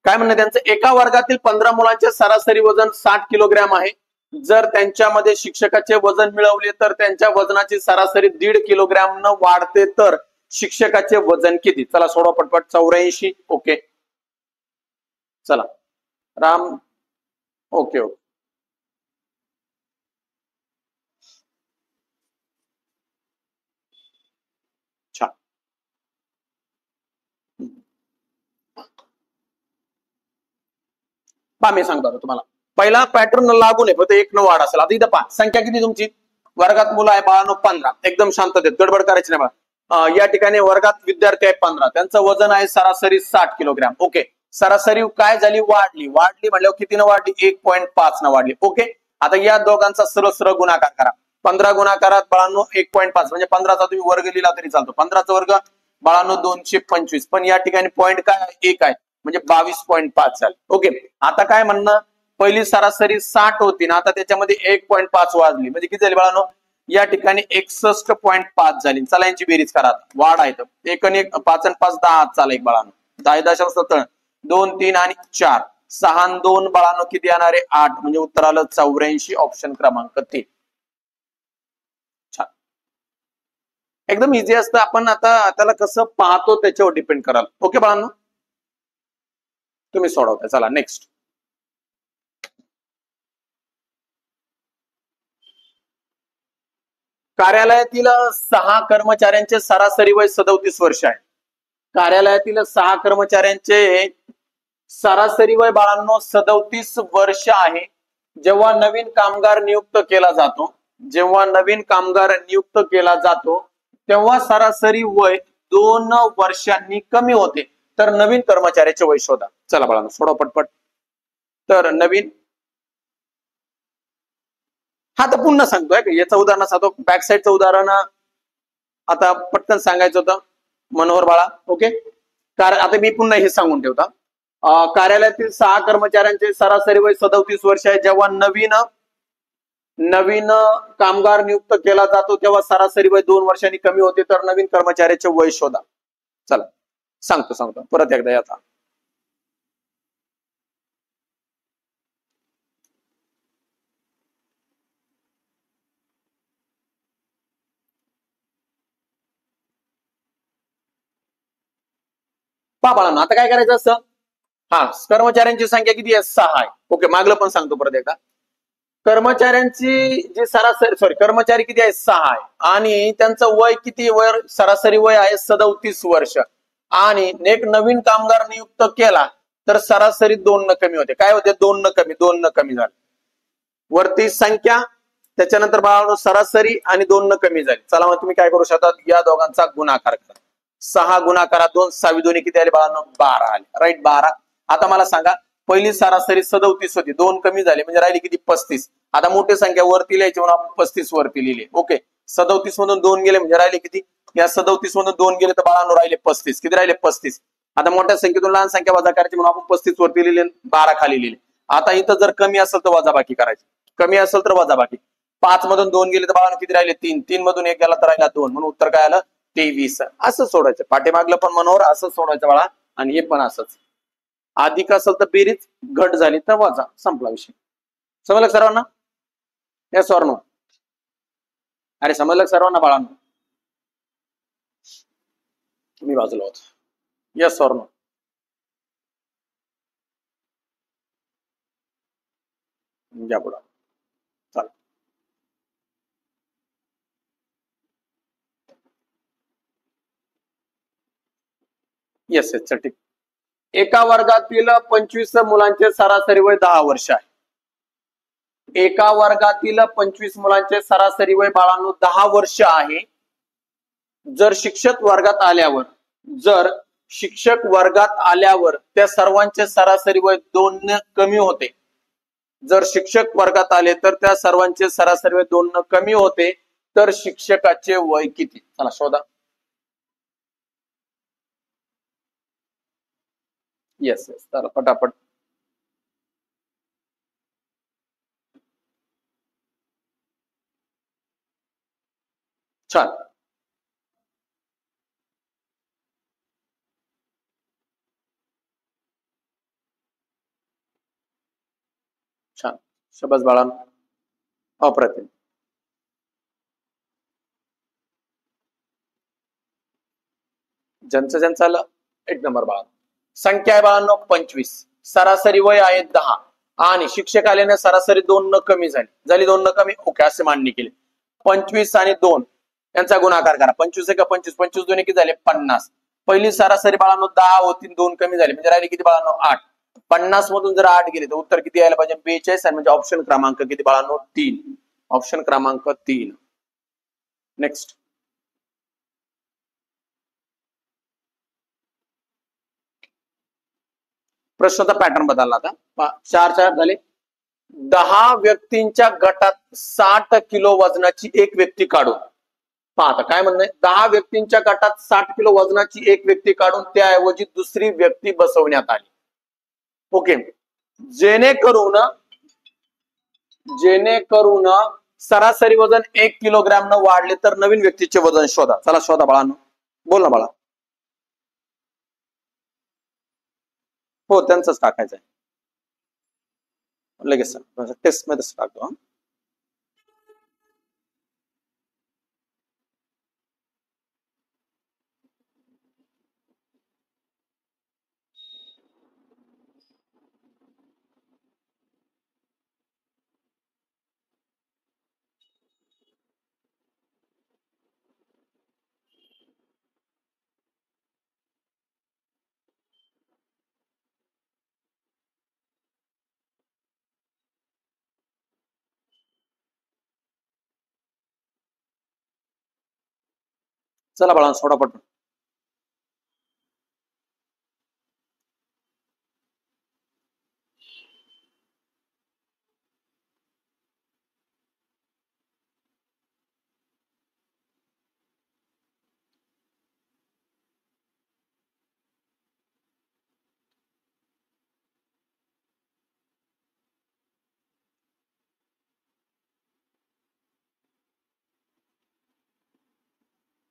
काय म्हणणं त्यांचं, एका वर्गातील 15 मुलांचे सरासरी वजन 60 किलोग्रॅम आहे. जर त्यांच्यामध्ये शिक्षकाचे वजन मिळवले तर त्यांच्या वजनाची सरासरी 1.5 किलोग्रॅम न वाढते तर शिक्षकाचे वजन किती? चला सोडवा पटपट. 84. ओके चला राम. ओके ओके छान. पहा मी सांगतो तुम्हाला, पहिला पॅटर्न लागू नये, फक्त 1 न वाढ असेल. आता इथं पहा संख्या किती तुमची, वर्गात मुलं आहे बाळांनो 15, एकदम शांततेत, गडबड करायची नाही बा. या ठिकाणी वर्गात विद्यार्थी आहे 15, त्यांचं वजन आहे सरासरी 60 किलोग्रॅम. ओके, सरासरी काय झाली, वाढली म्हणल्यावर किती न वाढली, 1.5 न वाढली. ओके, आता या दोघांचा सरळ सरळ गुणाकार करा. 15 गुणाकारात बाळांनो 1.5 म्हणजे 15चा तुम्ही वर्ग लिहिला तरी चालतो. 15चा वर्ग बाळांनो 225, पण या ठिकाणी पॉईंट काय आहे, 1 आहे म्हणजे 22.5 झाले. ओके, आता काय म्हणणं, पहिली सरासरी 60 होती ना, आता त्याच्यामध्ये 1.5 वाढली म्हणजे किती झाली बाळांनो, या ठिकाणी 61.5 झाली. चला यांची बेरीज करा, वाढ आहे तर 1 आणि 1 5 आणि 5 10 चाला एक बाळांनो, 10.17 2 3 आणि 4 6 आणि 2 बाळांनो किती येणार आहे, 8 म्हणजे उत्तर आलं 84. ऑप्शन क्रमांक 3. छान, एकदम इझी असतं. आपण आता त्याला कसं पाहतो त्याच्यावर डिपेंड कराल. ओके बाळांनो, तुम्ही सोडवता. चला नेक्स्ट. कार्यालयातील 6 कर्मचाऱ्यांचे सरासरी वय 37 वर्ष आहे. कार्यालयातील 6 कर्मचाऱ्यांचे सरासरी वय बाळांनो 37 वर्ष आहे. जेव्हा नवीन कामगार नियुक्त केला जातो, तेव्हा सरासरी वय 2 वर्षांनी कमी होते. तर नवीन कर्मचाऱ्याचे वय शोधा. चला बाळांनो सोडवा पटपट. तर नवीन, हा तर पुन्हा सांगतोय, याचं उदाहरण सांगतो, बॅक साईडचं उदाहरण आता पटकन सांगायचं होतं मनोहर बाळा. ओके, कारण आता मी पुन्हा हे सांगून ठेवता. कार्यालयातील 6 कर्मचाऱ्यांचे सरासरी वय 37 वर्ष आहे. जेव्हा नवीन कामगार नियुक्त केला जातो तेव्हा सरासरी वय 2 वर्षांनी कमी होते. तर नवीन कर्मचाऱ्याचे वय शोधा. चला सांगतो परत एकदा याचा. पहा बाळांनो, आता काय करायचं असतं, हा कर्मचाऱ्यांची संख्या किती आहे, 6 आहे. ओके, मागलं पण सांगतो परत एकदा. कर्मचाऱ्यांची जी कर्मचारी किती आहे, 6 आहे आणि त्यांचं वय किती, सरासरी वय आहे 37 वर्ष आणि एक नवीन कामगार नियुक्त केला तर सरासरी 2 न कमी होते. काय होते, 2 न कमी झाले. वरती संख्या, त्याच्यानंतर बाळांनो सरासरी आणि 2 न कमी झाली. चला मग तुम्ही काय करू शकता, या दोघांचा गुणाकार करा. 6 गुणाकारात 2, 6 दोन्ही किती आले बाळांनो, 12 आले. राईट, 12. आता मला सांगा, पहिली सरासरी 37 होती, 2 कमी झाले म्हणजे राहिली किती, 35. आता मोठी संख्या वरती लिहायची म्हणून आपण 35 वरती लिहिले. ओके, 37 मधून 2 गेले म्हणजे राहिले किती, या 37 मधून 2 गेले तर बाळांनो राहिले 35. किती राहिले, 35. आता मोठ्या संख्येतून लहान संख्या वजा करायची म्हणून आपण 35 वरती लिहिले, 12 खाली लिहिले. आता इथं जर कमी असेल तर वजाबाकी करायची, कमी असेल तर वजाबाकी. 5 मधून 2 गेले तर बाळांनो किती राहिले, 3. 3 मधून 1 गेला तर राहिला 2, म्हणून उत्तर काय आलं, 23. असं सोडायचं, पाठीमागलं पण मनोहर असं सोडायचं बाळा, आणि हे पण असंच. अधिक असेल तर बेरीज, घट झाली तर वजा, संपला विषय. समजलं सर्वांना, येस ऑर नो? अरे समजलं सर्वांना बाळांनो, मी बाजूला होतो. Yes or no? घ्या पुढे. चालेल, येस येस, चल ठीक. एका वर्गातील 25 मुलांचे सरासरी वय 10 वर्ष आहे. एका वर्गातील 25 मुलांचे सरासरी वय बाळांनो 10 वर्ष आहे. जर शिक्षक वर्गात आल्यावर त्या सर्वांचे सरासरी वय 2 ने कमी होते. जर शिक्षक वर्गात आले तर त्या सर्वांचे सरासरी वय 2 न कमी होते. तर शिक्षकाचे वय किती, चला शोधा. येस येस, चला पटापट. छान, छान, शबास बाळांनो, अप्रतिम. ज्यांचं ज्यांचं आलं एक नंबर बाळा. संख्या आहे बाळांनो 25, सरासरी वय आहे 10 आणि शिक्षक आल्याने सरासरी 2 न कमी झाली 2 न कमी, ओके असे मांडणी केली. 25 आणि 2 यांचा गुणाकार करा. 25 का 25, 25 दोन्ही किती झाले 50. पहिली सरासरी बाळांनो 10 होती, 2 कमी झाले म्हणजे राहिले किती बाळांनो 8. 50 मधून जर 8 गेले तर उत्तर किती यायला पाहिजे 42 आहे. म्हणजे ऑप्शन क्रमांक किती बाळांनो 3. ऑप्शन क्रमांक 3. नेक्स्ट प्रश्नाचा पॅटर्न बदलला आता. 4 झाले. 10 व्यक्तींच्या गटात 60 किलो वजनाची एक व्यक्ती काढून पहा. आता काय म्हणणं आहे, 10 व्यक्तींच्या गटात 60 किलो वजनाची एक व्यक्ती काढून त्याऐवजी दुसरी व्यक्ती बसवण्यात आली. ओके. जेणेकरून सरासरी वजन 1 किलोग्रॅम न वाढले तर नवीन व्यक्तीचे वजन शोधा. चला शोधा बाळांनो, बोल ना बाळा. हो त्यांचंच टाकायचं आहे लगेच टेस्ट मध्ये टाकतो. चला बाळा सोडा पटकन.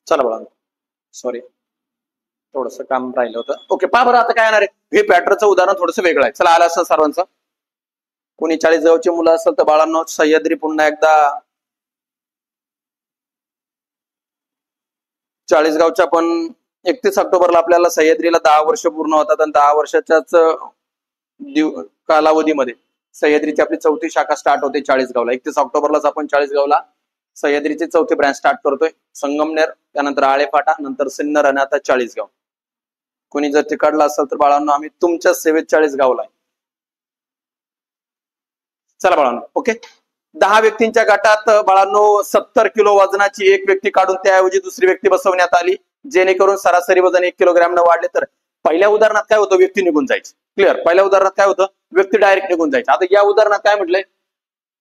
चला बाळा, सॉरी थोडस काम राहिलं होतं. ओके पहा बरं आता काय येणार आहे. हे पॅटर्नचं उदाहरण थोडंसं वेगळं आहे. चला आलं असं सर्वांचं. कोणी 40 जवळचे मुलं असेल तर बाळांनो सह्याद्री पुन्हा एकदा 40गावच्या पण 31 ऑक्टोबरला आपल्याला सह्याद्रीला 10 वर्ष पूर्ण होतात आणि 10 वर्षाच्याच कालावधीमध्ये सह्याद्रीची आपली 4थी शाखा स्टार्ट होते 40गावला. 31 ऑक्टोबरलाच आपण 40गावला सह्याद्रीची 4थी ब्रँच स्टार्ट करतोय. संगमनेर, त्यानंतर आळेफाटा, नंतर सिन्नर आणि आता 40गाव. कोणी जर तिकडला असेल तर बाळांनो आम्ही तुमच्या सेवेत 40गावला आहे. चला बाळांनो ओके. 10 व्यक्तींच्या गटात बाळांनो 70 किलो वजनाची एक व्यक्ती काढून त्याऐवजी दुसरी व्यक्ती बसवण्यात आली जेणेकरून सरासरी वजन 1 किलोग्रॅम न वाढले तर. पहिल्या उदाहरणात काय होतं, व्यक्ती निघून जायची. क्लिअर. पहिल्या उदाहरणात काय होतं, व्यक्ती डायरेक्ट निघून जायची. आता या उदाहरणात काय म्हटलंय,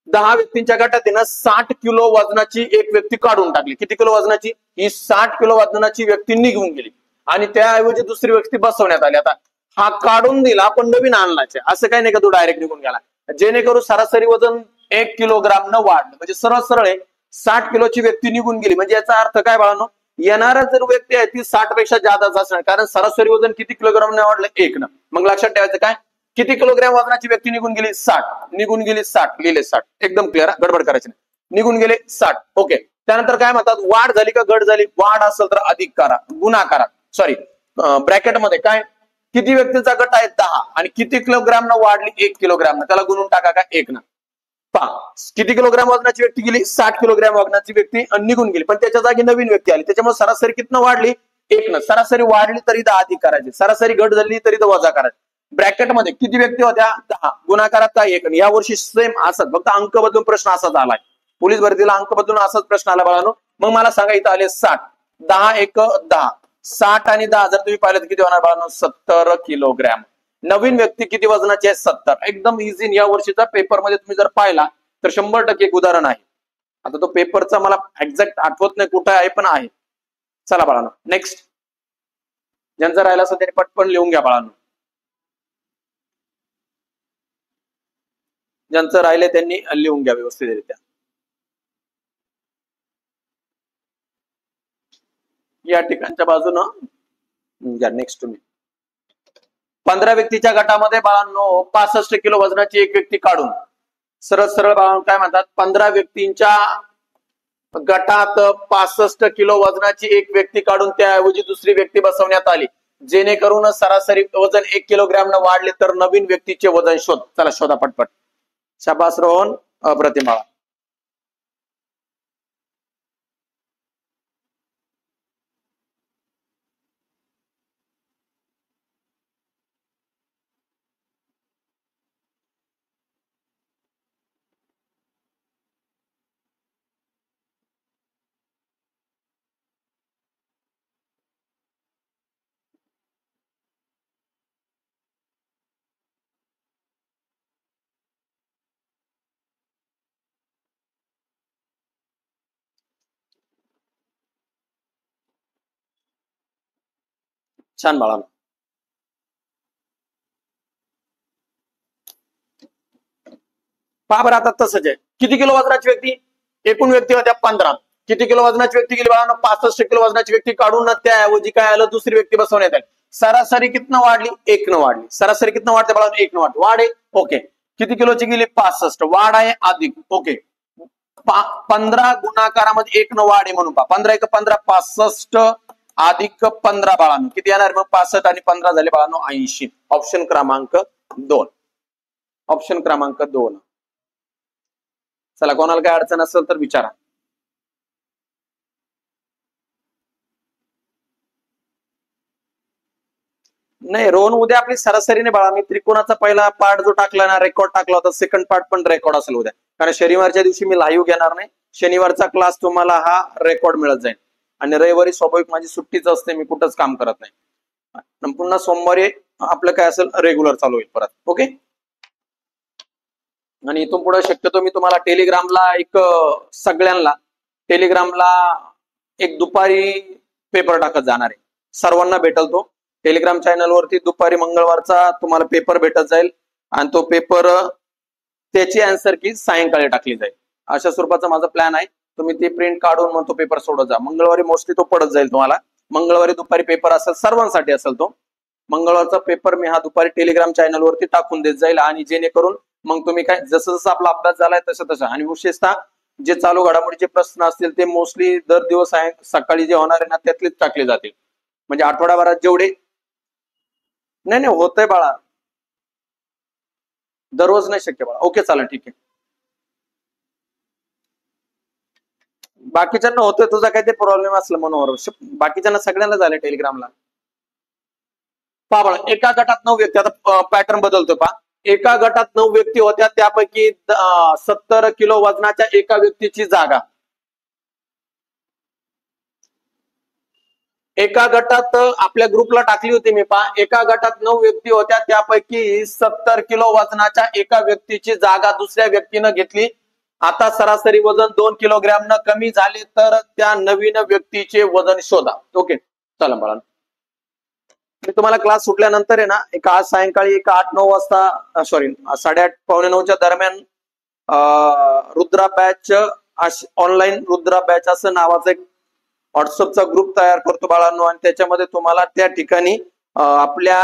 10 व्यक्तींच्या गटात 60 किलो वजनाची एक व्यक्ती काढून टाकली. किती किलो वजनाची, ही 60 किलो वजनाची व्यक्ती निघून गेली आणि त्याऐवजी दुसरी व्यक्ती बसवण्यात आली. आता हा काढून दिला पण नवीन आणलाच असं काही नाही का तो डायरेक्ट निघून गेला. जेणेकरून सरासरी वजन 1 किलोग्राम न वाढलं म्हणजे सरळ सरळ 60 किलोची व्यक्ती निघून गेली. म्हणजे याचा अर्थ काय बाळांनो, येणारा जर व्यक्ती आहे ती 60 पेक्षा जादाच असणार, कारण सरासरी वजन किती किलोग्राम न वाढलं 1 न. मग लक्षात ठेवायचं काय, किती किलोग्रॅम वजनाची व्यक्ती निघून गेली 60, निघून गेली 60, लिहिले 60. एकदम क्लिअर, गडबड करायची नाही. निघून गेले 60. ओके. त्यानंतर काय म्हणतात, वाढ झाली का घट झाली, वाढ असेल तर अधिक करा, गुणाकारा सॉरी ब्रॅकेटमध्ये काय, किती व्यक्तींचा गट आहे 10 आणि किती किलोग्राम न वाढली 1 किलोग्राम न, त्याला गुणून टाका का 1 न. पहा किती किलोग्राम वजनाची व्यक्ती गेली, 60 किलोग्राम वजनाची व्यक्ती निघून गेली पण त्याच्या जागी नवीन व्यक्ती आली, त्याच्यामुळे सरासरी किती वाढली 1 न. सरासरी वाढली तरी 10 अधिक करायची, सरासरी घट झाली तरी वजा करायची. ब्रॅकेटमध्ये किती व्यक्ती होत्या 10, गुणाकारात काय 1. या वर्षी सेम असंच, फक्त अंक बदलून प्रश्न असाच आलाय. पोलीस भरतीला अंक बदलून असाच प्रश्न आला बाळांनो. मग मला सांगा इथं आले 60, 10 1 10, 60 आणि 10 जर तुम्ही पाहिलं तर किती होणार बाळांनो 70 किलोग्रॅम. नवीन व्यक्ती किती वजनाची आहे 70. एकदम इझी. या वर्षीचा पेपर मध्ये तुम्ही जर पाहिला तर 100% एक उदाहरण आहे. आता तो पेपरचा मला एक्झॅक्ट आठवत नाही कुठे आहे पण आहे. चला बाळांनो नेक्स्ट. ज्यांचा राहिला असेल त्यांनी पटपण लिहून घ्या बाळांनो. ज्यांचं राहिले त्यांनी लिहून घ्या व्यवस्थितरित्या. या ठिकाणच्या बाजूनं घ्या. नेक्स्ट तुम्ही 15 व्यक्तीच्या गटामध्ये बाळांनो 65 किलो वजनाची एक व्यक्ती काढून सरळ सरळ काय म्हणतात, 15 व्यक्तींच्या गटात 65 किलो वजनाची एक व्यक्ती काढून त्याऐवजी दुसरी व्यक्ती बसवण्यात आली, जेणेकरून सरासरी वजन 1 किलोग्रॅम न वाढले तर नवीन व्यक्तीचे वजन शोध. चला शोधा पटपट. शाबास रोहन, अप्रतिम. छान बाळा. पहा बरं, आता तसंच आहे. किती किलो वजनाची व्यक्ती? एकूण व्यक्ती होत्या 15. किती किलो वजनाची व्यक्ती गेली बाळांनो? 65 किलो वजनाची व्यक्ती काढून त्याऐवजी काय आलं, दुसरी व्यक्ती बसवण्यात आली. सरासरी कितना वाढली? 1 न वाढली. सरासरी कितना वाढते बाळांनो? 1 न वाढते. वाढ आहे, ओके. किती किलोची गेली? 65. वाढ आहे अधिक, ओके. 15 गुणाकारामध्ये 1 न वाढ आहे म्हणून 15 1 15, 65 अधिक 15 बाळांनो किती येणार? मग 65 आणि 15 झाले बाळांनो 80. ऑप्शन क्रमांक 2. ऑप्शन क्रमांक 2. चला, कोणाला काय अडचण असेल तर विचारा. नाही रोहन, उद्या आपली सरासरीने बाळा, मी त्रिकोणाचा पहिला पार्ट जो टाकला ना, रेकॉर्ड टाकला होता, सेकंड पार्ट पण रेकॉर्ड असेल उद्या, कारण शनिवारच्या दिवशी मी लाईव्ह घेणार नाही. शनिवारचा क्लास तुम्हाला हा रेकॉर्ड मिळत जाईल, आणि रविवारी स्वाभाविक माझी सुट्टीच असते, मी कुठंच काम करत नाही. पुन्हा सोमवारी आपलं काय असेल रेग्युलर चालू होईल परत, ओके. आणि इथून पुढे शक्यतो मी तुम्हाला टेलिग्रामला सगळ्यांना टेलिग्रामला एक दुपारी पेपर टाकत जाणार आहे. सर्वांना भेटल तो. टेलिग्राम चॅनल वरती दुपारी मंगळवारचा तुम्हाला पेपर भेटत जाईल, आणि तो पेपर त्याची आन्सर की सायंकाळी टाकली जाईल, अशा स्वरूपाचा माझा प्लॅन आहे. तुम्ही ती प्रिंट काढून मग तो पेपर सोडत जा. मंगळवारी मोस्टली तो पडत जाईल तुम्हाला. मंगळवारी दुपारी पेपर असेल, सर्वांसाठी असेल तो. मंगळवारचा पेपर मी हा दुपारी टेलिग्राम चॅनल वरती टाकून देत जाईल, आणि जेणेकरून मग तुम्ही काय जसं जसं आपला अभ्यास झालाय तसं तसं, आणि विशेषतः जे चालू घडामोडीचे प्रश्न असतील ते मोस्टली दर दिवस आहे सकाळी जे होणार आहे ना त्यातलेच टाकले जातील. म्हणजे आठवड्याभरात जेवढे, नाही नाही होतंय बाळा, दररोज नाही शक्य बाळा. ओके चालेल, ठीक आहे. बाकीच्यांना होतोय, तुझा काही ते प्रॉब्लेम असलं म्हणून. बाकीच्यांना सगळ्यांना झालं टेलिग्रामला. पहा बाळा, एका गटात 9 व्यक्ती, आता पॅटर्न बदलतोय पहा. एका गटात 9 व्यक्ती होत्या, त्यापैकी 70 किलो वजनाच्या एका व्यक्तीची जागा एका गटात आपल्या ग्रुपला टाकली होती मी. पहा, एका गटात 9 व्यक्ती होत्या, त्यापैकी 70 किलो वजनाच्या एका व्यक्तीची जागा दुसऱ्या व्यक्तीनं घेतली. आता सरासरी वजन 2 किलोग्रॅम न कमी झाले तर त्या नवीन व्यक्तीचे वजन शोधा. ओके चला बाळा, मी तुम्हाला क्लास सुटल्यानंतर आहे ना, एक आज सायंकाळी 8-9 वाजता, सॉरी 8:30-8:45 दरम्यान Rudra batch, online Rudra batch असं नावाचं एक व्हॉट्सअपचा ग्रुप तयार करतो बाळांनो, आणि त्याच्यामध्ये तुम्हाला त्या ठिकाणी आपल्या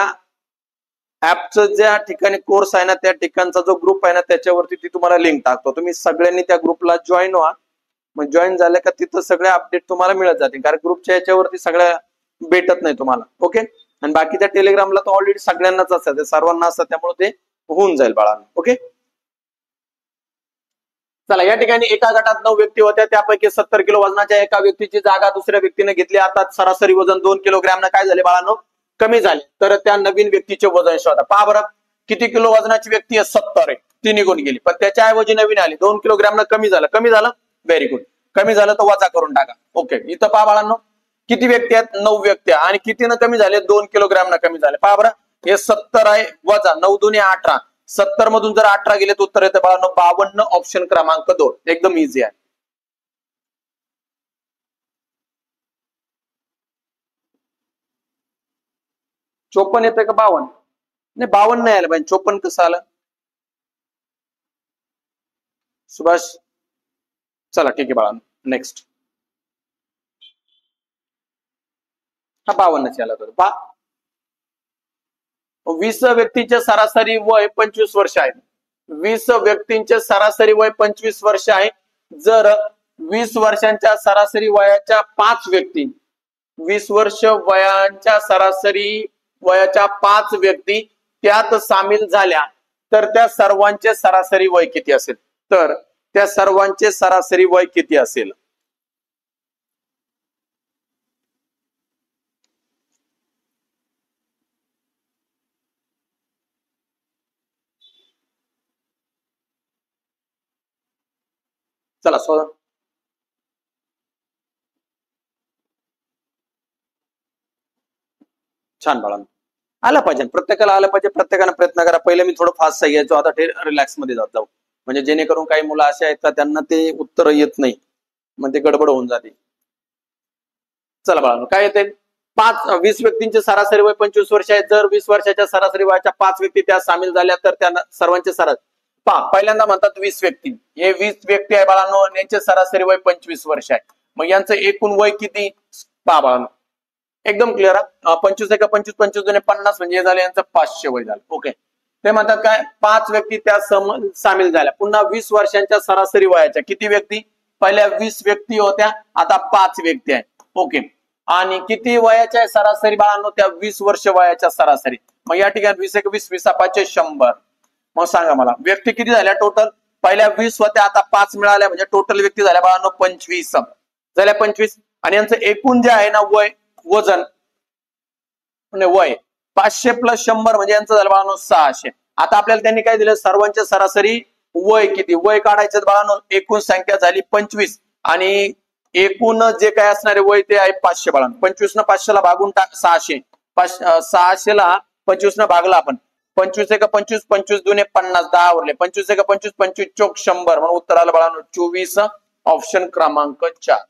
ऍपचं ज्या ठिकाणी कोर्स आहे ना त्या ठिकाणचा जो ग्रुप आहे ना त्याच्यावरती ती तुम्हाला लिंक टाकतो. तुम्ही सगळ्यांनी त्या ग्रुपला जॉईन व्हा. मग जॉईन झालं का तिथं सगळे अपडेट तुम्हाला मिळत जातील, कारण ग्रुपच्या याच्यावरती सगळ्या भेटत नाही तुम्हाला. ओके, आणि बाकीच्या टेलिग्रामला तर ऑलरेडी सगळ्यांनाच असतात, सर्वांना असतात, त्यामुळे ते होऊन जाईल बाळांनो. ओके चला, या ठिकाणी एका गटात 9 व्यक्ती होत्या, त्यापैकी 70 किलो वजनाच्या एका व्यक्तीची जागा दुसऱ्या व्यक्तीने घेतली. आता सरासरी वजन 2 किलोग्रॅम काय झाले बाळांनो? कमी झाले. तर त्या नवीन व्यक्तीचे वजन शोधा. पहा बरं, किती किलो वजनाची व्यक्ती आहे? 70 आहे, ती निघून गेली, पण त्याच्याऐवजी नवीन आली. 2 किलोग्रॅम कमी झालं. कमी झालं, व्हेरी गुड. कमी झालं तर वजा करून टाका. ओके, इथं पहा बाळांनो, किती व्यक्ती आहेत? 9 व्यक्ती, आणि कितीनं कमी झाले? 2 किलोग्रॅम कमी झाले. पहा बरं, हे 70 आहे, वजा 9 दुने 18. 70 मधून जर 18 गेले तर उत्तर येतं बाळांनो 52. ऑप्शन क्रमांक 2 एकदम इझी आहे. चोपन्न येतंय का 52? नाही 52 नाही आलं पाहिजे, 54 कसं आलं? सुभाष, चला ठीक आहे बाळांनो, नेक्स्ट. हा 52 आला तर 20 व्यक्तीचे सरासरी वय 25 वर्ष आहे. 20 व्यक्तींचे सरासरी वय 25 वर्ष आहे. जर 20 वर्षांच्या सरासरी वयाच्या 5 व्यक्ती 20 वर्ष वयांच्या सरासरी वयाच्या 5 व्यक्ती त्यात सामील झाल्या तर त्या सर्वांचे सरासरी वय किती असेल? तर त्या सर्वांचे सरासरी वय किती असेल? चला शोधा. छान बाळांनो, आला पाहिजे, प्रत्येकाला आलं पाहिजे, प्रत्येकाने प्रयत्न करा. पहिले मी थोडं फास्ट सांगायचो, आता ते रिलॅक्स मध्ये जात जाऊ, म्हणजे जेणेकरून काही मुलं असे आहेत का त्यांना ते उत्तर येत नाही, मग ते गडबड होऊन जाते. चला बाळांनो, काय येते? 20 व्यक्तींचे सरासरी वय 25 वर्ष आहे. जर 20 वर्षाच्या सरासरी वयाच्या 5 व्यक्ती त्यात सामील झाल्या तर त्यांना सर्वांचे सरासरी पहिल्यांदा म्हणतात 20 व्यक्ती. हे 20 व्यक्ती आहे बाळांनो, यांचे सरासरी वय 25 वर्ष आहे. मग यांचं एकूण वय किती? बाळांनो एकदम क्लिअर. 25 एका 25 25 दुने 50 म्हणजे झालं यांचं 500 वय झालं. ओके, ते म्हणतात काय? 5 व्यक्ती त्यात सामील झाल्या. पुन्हा 20 वर्षांच्या सरासरी वयाच्या किती व्यक्ती? पहिल्या 20 व्यक्ती होत्या, आता 5 व्यक्ती आहेत. ओके, आणि किती वयाच्या आहे सरासरी बाळांनो? त्या 20 वर्ष वयाच्या सरासरी. मग या ठिकाणी 20 एक 20 20 5 100. मग सांगा मला व्यक्ती किती झाल्या टोटल? पहिल्या 20 होत्या, आता 5 मिळाल्या, म्हणजे टोटल व्यक्ती झाल्या बाळांनो 25 झाल्या. 25 आणि यांचं एकूण जे आहे ना वय, वजन वय 500 प्लस 100 म्हणजे यांचं झालं बाळांनो 600. आता आपल्याला त्यांनी काय दिलं? सर्वांचे सरासरी वय किती? वय काढायचं बाळांनो. एकूण संख्या झाली 25 आणि एकूण जे काय असणारे वय ते आहे 500 बाळांनो. 25 न 500 ला भागून टाक 600. 600 ला 25 न भागला आपण. 25 एका 25 25 दुने 50 10 उरले. 25 एका 25 25 चोक 100 म्हणून उत्तर आलं बाळांनो 24. ऑप्शन क्रमांक 4.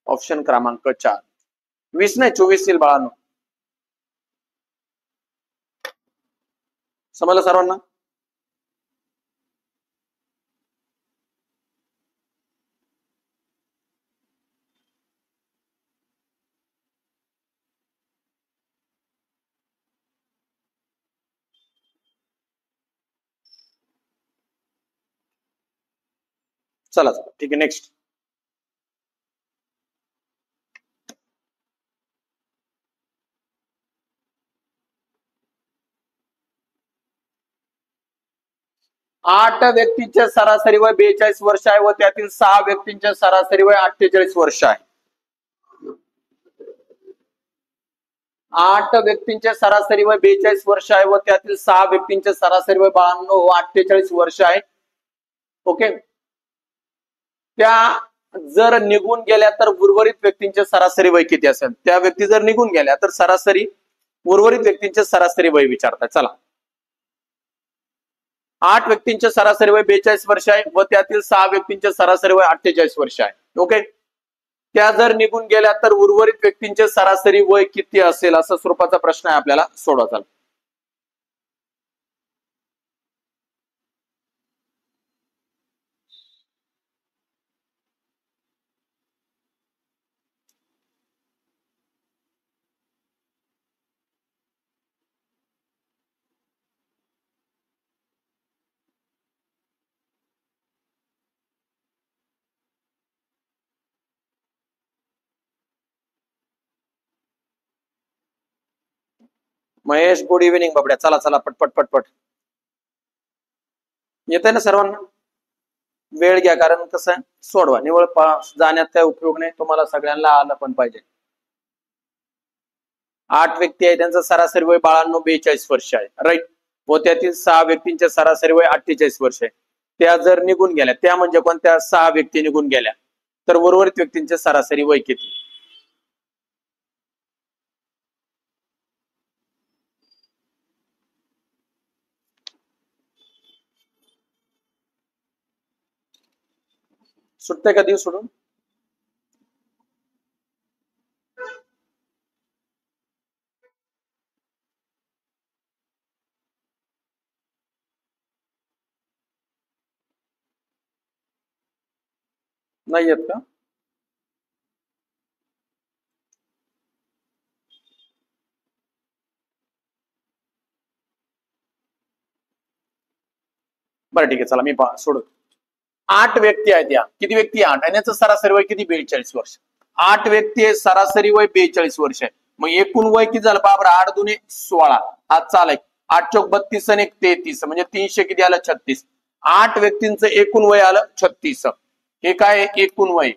ऑप्शन क्रमांक 4. 20 नाही 24 येईल बाळांनो. समजलं सर्वांना? चला चला ठीक आहे, नेक्स्ट. आठ व्यक्तींचे सरासरी वय 42 वर्ष आहे व त्यातील 6 व्यक्तींचे सरासरी वय 48 वर्ष आहे. 8 व्यक्तींचे सरासरी वय 42 वर्ष आहे व त्यातील 6 व्यक्तींचे सरासरी वय 48 वर्ष आहे. ओके, त्या जर निघून गेल्या तर उर्वरित व्यक्तींचे सरासरी वय किती असेल? त्या व्यक्ती जर निघून गेल्या तर सरासरी उर्वरित व्यक्तींचे सरासरी वय विचारतात. चला, 8 व्यक्तींचे सरासरी वय 42 वर्ष आहे व त्यातील 6 व्यक्तींचे सरासरी वय 48 वर्ष आहे. ओके, त्या जर निघून गेल्या तर उर्वरित व्यक्तींचे सरासरी वय किती असेल? असा स्वरूपाचा प्रश्न आहे, आपल्याला सोडवायचा. महेश, गुड इव्हिनिंग बाबड्या. चला चला पटपट पटपट. येते ना सर्वांना? वेळ घ्या, कारण कसं आहे, सोडवा. निवळ जाण्यात काही उपयोग नाही, तुम्हाला सगळ्यांना आलं पण पाहिजे. 8 व्यक्ती आहे, त्यांचं सरासरी वय बाळांनो 42 वर्ष आहे, राईट. व त्यातील 6 व्यक्तींचे सरासरी वय 48 वर्ष आहे. त्या जर निघून गेल्या, त्या म्हणजे कोणत्या? 6 व्यक्ती निघून गेल्या तर उर्वरित व्यक्तींचे सरासरी वय किती? सुटते का दिवस सोडून? नाही येत का? बरं ठीक आहे, चला मी सोडू. 8 व्यक्ती आहेत, या किती व्यक्ती? 8, आणि याचं सरासरी वय किती? 42 वर्ष. 8 व्यक्ती आहे, सरासरी वय 42 वर्ष आहे. मग एकूण वय किती झालं? बाबा 8 दुने 16, हा चालाय. 8 चौक 32 आणि 1 33, म्हणजे 300 किती आलं? 36. 8 व्यक्तींचं एकूण वय आलं 36. हे काय? एकूण वय.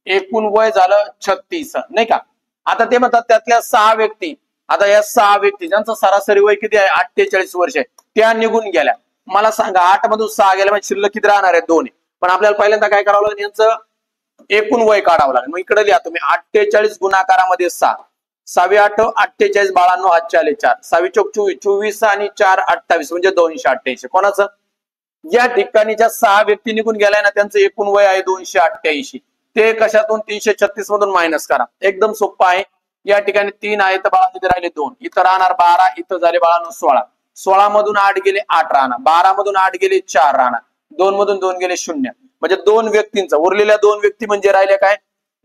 एकूण वय झालं 36, नाही का? आता ते म्हणतात त्यातल्या 6 व्यक्ती, आता या 6 व्यक्ती ज्यांचं सरासरी वय किती आहे? 48 वर्ष आहे, त्या निघून गेल्या. मला सांगा 8 मधून 6 गेल्या म्हणजे शिल्लक किती राहणार आहे? 2. पण आपल्याला पहिल्यांदा काय करावं लागेल? यांचं एकूण वय काढावं लागेल. मग इकडे लिहा तुम्ही 48 गुणाकारामध्ये 6, 6 8 48 बाळांनो, 8 आले 4, 6 चौक 24, 24 आणि 4 28, म्हणजे 288. कोणाचं? या ठिकाणी ज्या 6 व्यक्ती निघून गेलाय ना, त्यांचं एकूण वय आहे 288. ते कशातून? 336 मधून मायनस करा. एकदम सोपं आहे. या ठिकाणी 3 आहे तर बाळा तिथे राहिले 2, इथं राहणार 12, इथं झाले बाळांनो 16. 16 मधून 8 गेले 8 राहणार, 12 मधून 8 गेले 4 राहणार, 2 मधून 2 गेले 0. म्हणजे 2 व्यक्तींचा उरलेल्या 2 व्यक्ती म्हणजे राहिले काय?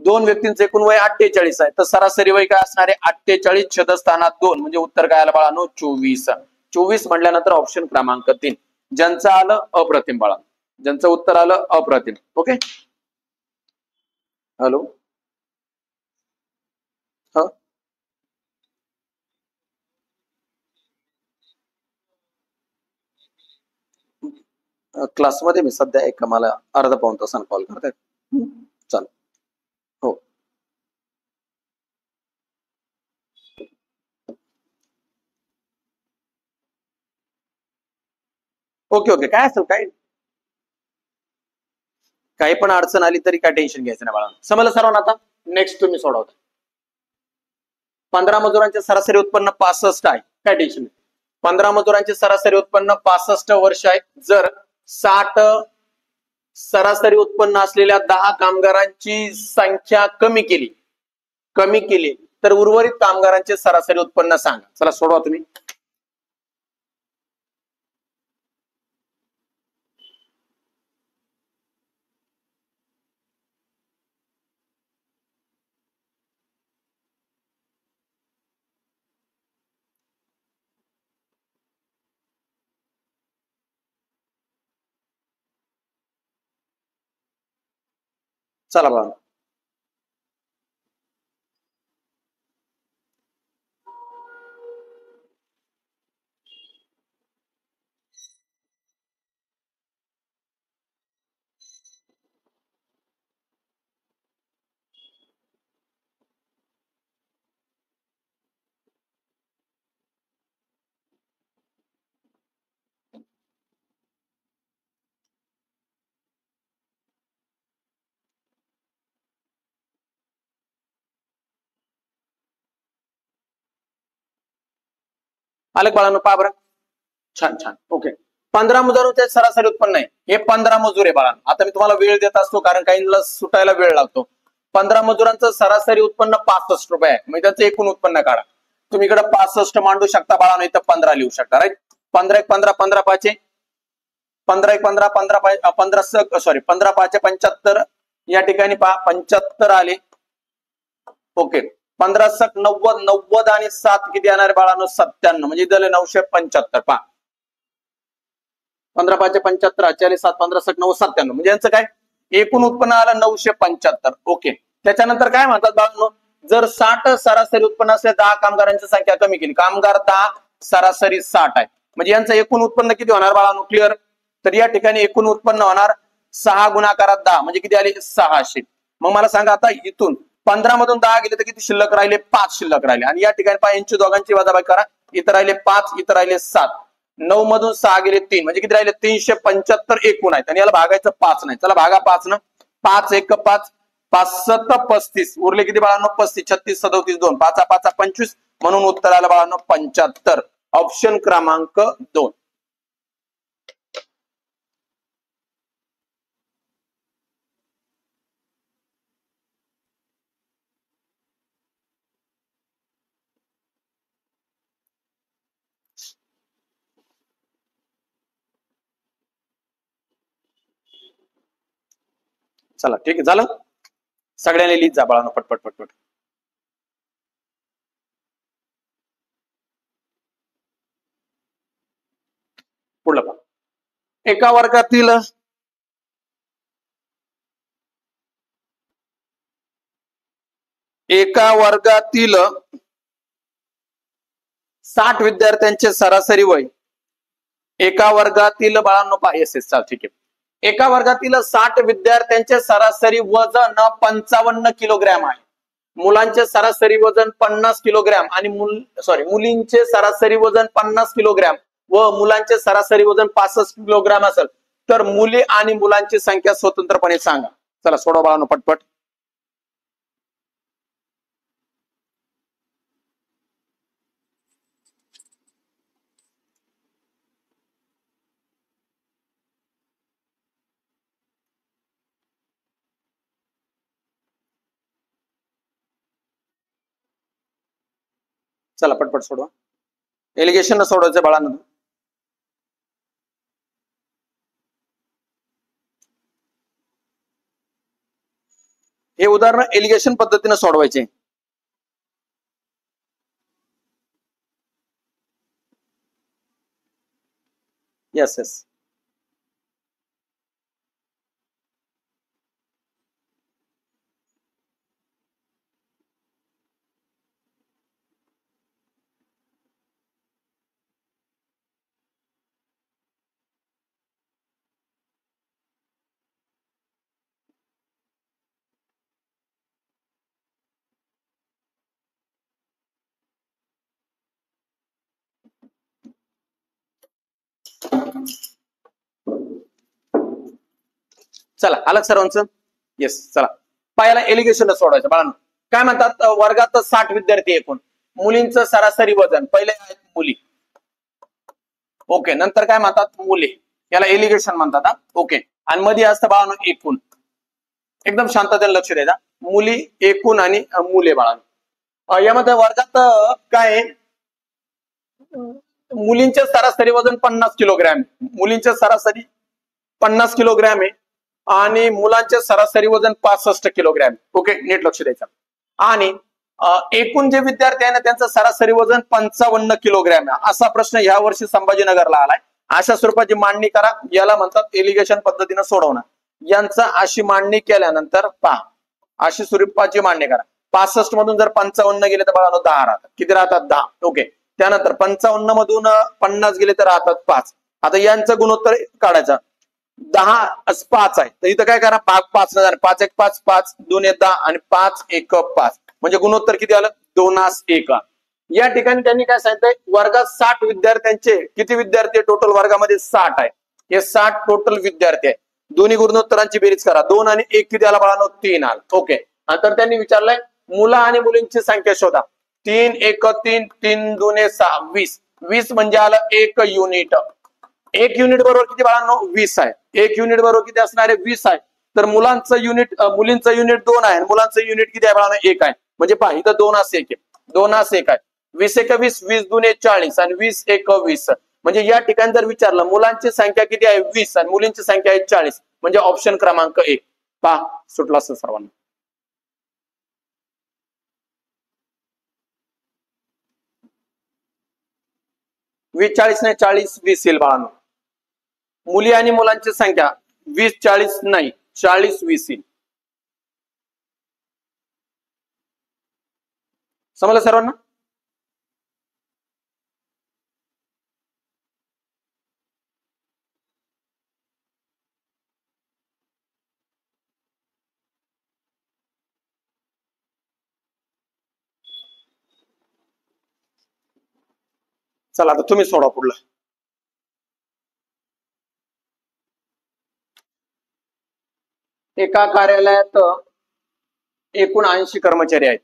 2 व्यक्तींचं एकूण वय 48 आहे, तर सरासरी वय काय असणार आहे? 48 छेदस्थानात 2, म्हणजे उत्तर काय आलं बाळांनो? 24. 24 म्हटल्यानंतर ऑप्शन क्रमांक 3, ज्यांचं आलं अप्रतिम बाळा, ज्यांचं उत्तर आलं अप्रतिम. ओके, हॅलो, हा क्लासमध्ये मी सध्या एक, मला अर्धा पाऊण तासानं कॉल करताय. चालेल, हो. ओके ओके, काय असेल काय, काही पण अडचण आली तरी काय टेन्शन घ्यायचं नाही बाळा. समजलं सर्वांना? आता नेक्स्ट तुम्ही सोडवता. 15 मजुरांचे सरासरी उत्पन्न 65 आहे, काय टेन्शन नाही. 15 मजुरांचे सरासरी उत्पन्न 65 वर्ष आहे. जर 60 सरासरी उत्पन्न असलेल्या 10 कामगारांची संख्या कमी केली तर उर्वरित कामगारांचे सरासरी उत्पन्न सांगा. चला सोडवा तुम्ही. चला बघा, आलं बाळांनो, पहा बरं. छान छान, ओके. 15 मजुरांचे सरासरी उत्पन्न आहे, हे 15 मजूर आहे बाळा. आता मी तुम्हाला वेळ देत असतो कारण काहींना सुटायला वेळ लागतो. 15 मजुरांचं सरासरी उत्पन्न 65 रुपये आहे, म्हणजे त्याचं एकूण उत्पन्न काढा. तुम्ही इकडे 65 मांडू शकता बाळा, इथं 15 लिहू शकता. Right, 15 1 15, 15 5 15 1 15, 15 15 sorry 15 5 75. या ठिकाणी पहा 75 आले. ओके, 15 सक 90, 90 आणि 7 किती येणार बाळांनो? 97, म्हणजे झाले 975. पहा 15 5 75, 40 7 15 सक 9 97, म्हणजे यांचं काय? एकूण उत्पन्न आलं 975. ओके, त्याच्यानंतर काय म्हणतात बाळांनो? जर 60 सरासरी उत्पन्न असले 10 कामगारांची संख्या कमी केली, कामगार 10 सरासरी 60 आहे, म्हणजे यांचं एकूण उत्पन्न किती होणार बाळांनो? क्लिअर. तर या ठिकाणी एकूण उत्पन्न होणार 6 गुणाकारात 10, म्हणजे किती आले? 600. मग मला सांगा आता इथून 15 मधून 10 गेले तर किती शिल्लक राहिले? 5 शिल्लक राहिले. आणि या ठिकाणी पहा यांची दोघांची वजाबाकी करा, इथं राहिले 5, इथं राहिले 7. 9 मधून 6 गेले 3, म्हणजे किती राहिले? 375 एकूण आहेत, आणि याला भागायचं 5 नाही. चला भागा 5 न, 5 1 5, 5 7 35, उरले किती बाळांनो? 35, 36 37 2, 5 5 25, म्हणून उत्तर आलं बाळांनो 75. ऑप्शन क्रमांक 2. चला ठीक आहे, झालं. सगळ्यांनी लिहित जा बाळांनो, पटपट पटपट. पुढलं पहा. एका वर्गातील 60 विद्यार्थ्यांचे सरासरी वय, एका वर्गातील बाळांनो येस चाल ठीक आहे, एका वर्गातील 60 विद्यार्थ्यांचे सरासरी वजन 55 किलोग्रॅम आहे. मुलांचे सरासरी वजन 50 किलोग्रॅम आणि मुलींचे सरासरी वजन 50 किलोग्रॅम व मुलांचे सरासरी वजन 65 किलोग्रॅम असेल तर मुली आणि मुलांची संख्या स्वतंत्रपणे सांगा. चला सोडवा बाळांनो पटपट. चला पटपट सोडवा. एलिगेशन सोडवायचं बाळांनो. हे उदाहरण एलिगेशन पद्धतीने सोडवायचे. यस यस चला अलग सर्वांचं. येस चला पहिला एलिगेशन सोडवायचं बाळांनो. काय म्हणतात वर्गात 60 विद्यार्थी एकूण, मुलींचं सरासरी वजन, पहिले आहेत मुली, ओके, नंतर काय म्हणतात मुले, याला एलिगेशन म्हणतात हा, ओके, आणि मध्ये असतं बाळांनो एकूण. एकदम शांततेने लक्ष द्यायचा, मुली एकूण आणि मुले बाळांनो. यामध्ये वर्गात काय मुलींचे सरासरी वजन 50 किलोग्रॅम, मुलींचे सरासरी 50 किलोग्रॅम आहे आणि मुलांचे सरासरी वजन 65 किलोग्रॅम. ओके नीट लक्ष द्यायचं. आणि एकूण जे विद्यार्थी आहे ना त्यांचं सरासरी वजन 55 किलोग्रॅम आहे. असा प्रश्न या वर्षी संभाजीनगरला आलाय. अशा स्वरूपाची मांडणी करा, याला म्हणतात एलिगेशन पद्धतीने सोडवणं. यांचा अशी मांडणी केल्यानंतर पहा, अशी स्वरूपाची मांडणी करा. 65 मधून जर 55 गेले तर बाळांनो 10 राहतात. किती राहतात 10. ओके, त्यानंतर 55 मधून 50 गेले तर राहतात 5. आता यांचं गुणोत्तर काढायचं. 10 5 आहे तर इथं काय करा, 5 न 5 1 5 5 2 1 10 आणि 5 1 5 म्हणजे गुणोत्तर किती आलं 2:1. या ठिकाणी त्यांनी काय सांगितलंय, वर्गात 60 विद्यार्थ्यांचे किती विद्यार्थी टोटल वर्गामध्ये 60 आहे. हे 60 टोटल विद्यार्थी आहे. दोन्ही गुणोत्तरांची बेरीज करा. 2 आणि 1 किती आला बाळांनो 3 आला. ओके, नंतर त्यांनी विचारलंय मुलं आणि मुलींची संख्या शोधा. 3 1 3 3 2 6 20. 20 म्हणजे आलं 1 युनिट. 1 युनिट बरोबर किती बाळांनो 20 आहे. 1 युनिट बरोबर किती असणार आहे 20 आहे. तर मुलांचं युनिट, मुलींचं युनिट 2 आहे, मुलांचं युनिट किती आहे बाळांनो 1 आहे. म्हणजे पहा इथं 2:1 आहे, 2:1 आहे. 20 1 20, 20 2 40 आणि 20 1 20. म्हणजे या ठिकाणी जर विचारलं मुलांची संख्या किती आहे 20 आणि मुलींची संख्या आहे 40, म्हणजे ऑप्शन क्रमांक 1 पहा सुटला असं सर्वांना. वीस 40 नाही 40 20 येईल बाळांनो. मुली आणि मुलांची संख्या 20 40 नाही 40 20 येईल. समजलं सर्वांना. चला आता तुम्ही सोडा पुढला. एका कार्यालयात एकूण 80 कर्मचारी आहेत.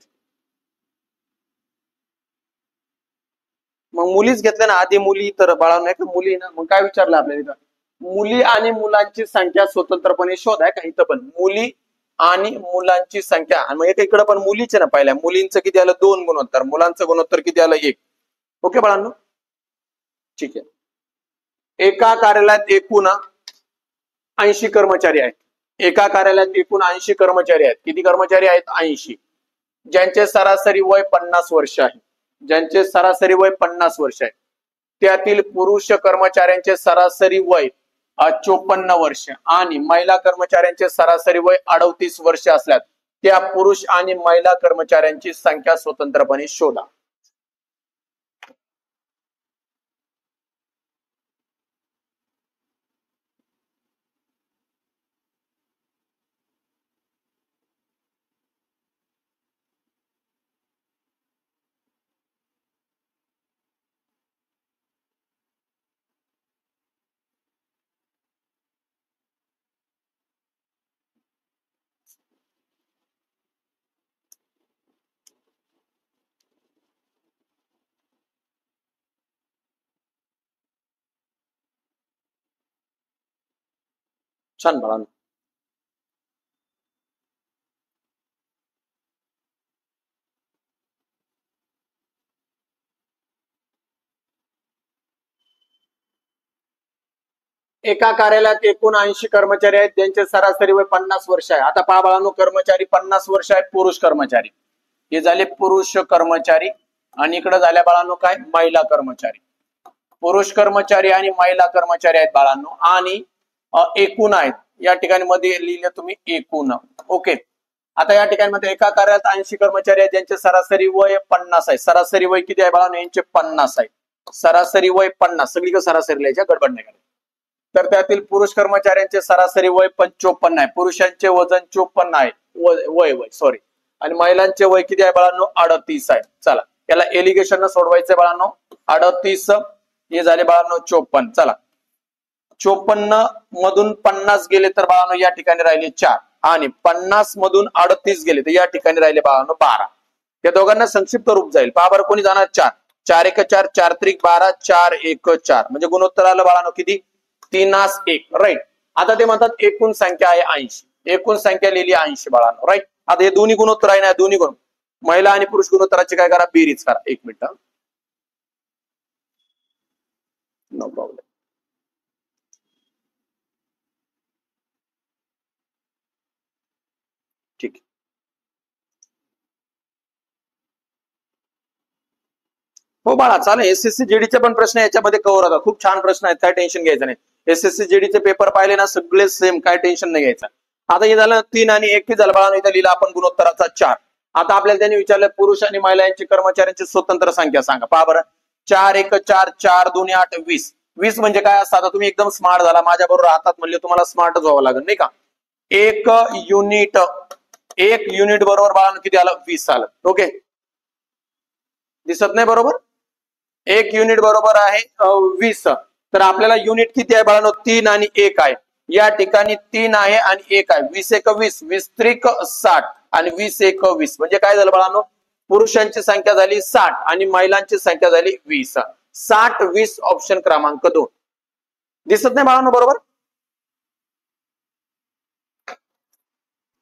मग मुलीच घेतल्या ना आधी, मुली तर बाळा नाही का मुली ना. मग काय विचारलं आपल्याला इथं, मुली आणि मुलांची संख्या स्वतंत्रपणे शोध आहे का. इथं पण मुली आणि मुलांची संख्या, आणि मग इकडे पण मुलीचे ना. पहिल्या मुलींचं किती आलं 2 गुणोत्तर, मुलांचं गुणोत्तर किती आलं 1. ओके बाळांनो ठीक आहे. एका कार्यालयात एकूण 80 कर्मचारी आहेत. एका कार्यालयात एकूण 80 कर्मचारी आहेत. किती कर्मचारी आहेत 80. ज्यांचे सरासरी वय 50 वर्ष आहे. ज्यांचे सरासरी वय 50 वर्ष आहे. त्यातील पुरुष कर्मचाऱ्यांचे सरासरी वय 54 वर्ष आणि महिला कर्मचाऱ्यांचे सरासरी वय 38 वर्ष असल्यास त्या पुरुष आणि महिला कर्मचाऱ्यांची संख्या स्वतंत्रपणे शोधा. छान बाळांनो. एका कार्यालयात एकूण 80 कर्मचारी आहेत ज्यांचे सरासरी वय 50 वर्ष आहे. आता पहा बाळांनो, कर्मचारी 50 वर्ष आहेत, पुरुष कर्मचारी. हे झाले पुरुष कर्मचारी आणि इकडे झाल्या बाळांनो काय, महिला कर्मचारी. पुरुष कर्मचारी आणि महिला कर्मचारी आहेत बाळांनो आणि एकूण आहेत. या ठिकाणी मध्ये लिहिले तुम्ही एकूण. ओके. आता या ठिकाणी मध्ये एका कार्यालयात 80 कर्मचारी आहेत ज्यांचे सरासरी वय 50 आहे. सरासरी वय किती आहे बाळांनो, यांचे 50 आहे. सरासरी वय 50, सगळीकडे सरासरी लिहायच्या, गडबड नाही करायची. तर त्यातील पुरुष कर्मचाऱ्यांचे सरासरी वय 55 आहे. पुरुषांचे वजन 54 आहे, वय सॉरी, आणि महिलांचे वय किती आहे बाळांनो, 38 आहे. चला याला एलिगेशन सोडवायचंय बाळांनो. 38 हे झाले बाळांनो 54. चला 54 मधून 50 गेले तर बाळांनो या ठिकाणी राहिले 4 आणि 50 मधून 38 गेले तर या ठिकाणी राहिले बाळांनो 12. या दोघांना संक्षिप्त रूप जाईल. पहा बरं, कोणी जाणार 4, 4 1 4, 4 3 12, 4 1 4 म्हणजे गुणोत्तर आलं बाळांनो किती, 3 1. राईट. आता ते म्हणतात एकूण संख्या आहे 80. एकूण संख्या लिहिली 80 बाळांनो. राईट. आता हे दोन्ही गुणोत्तर आहे ना, दोन्ही गुण महिला आणि पुरुष गुणोत्तराची काय करा, बेरीज करा. एक मिनिट, नो प्रॉब्लेम. ठीक. हो बाळा, चालेल. एसएससी जीडीचे पण प्रश्न याच्यामध्ये कव्हर होतात. खूप छान प्रश्न आहेत, काय टेन्शन घ्यायचं नाही. एसएससी जीडीचे पेपर पाहिले ना, सगळे सेम, काय टेन्शन नाही घ्यायचं. आता हे झालं 3 आणि 1 झालं बाळा. इथं लिहिला आपण गुणोत्तराचा 4. आता आपल्याला त्यांनी विचारलं पुरुष आणि महिला यांची कर्मचाऱ्यांची स्वतंत्र संख्या सांगा. पहा बरं, 4 1 4, 4 2 8, 20. 20 म्हणजे काय असतं, आता तुम्ही एकदम स्मार्ट झाला, माझ्या बरोबर राहतात म्हणले तुम्हाला स्मार्टच व्हावं लागेल नाही का. एक युनिट बरोबर बाळा किती आलं, 20 आलं. ओके, दिसत नाही बरोबर. 1 युनिट बरोबर आहे 20. तर आपल्याला युनिट किती आहे बाळांनो, 3 आणि 1 आहे. या ठिकाणी 3 आहे आणि 1 आहे. 20 1 20, 20 3 60 आणि 20 1 20 म्हणजे काय झालं बाळांनो, पुरुषांची संख्या झाली 60 आणि महिलांची संख्या झाली 20. 60 20 ऑप्शन क्रमांक 2. दिसत नाही बाळांनो बरोबर.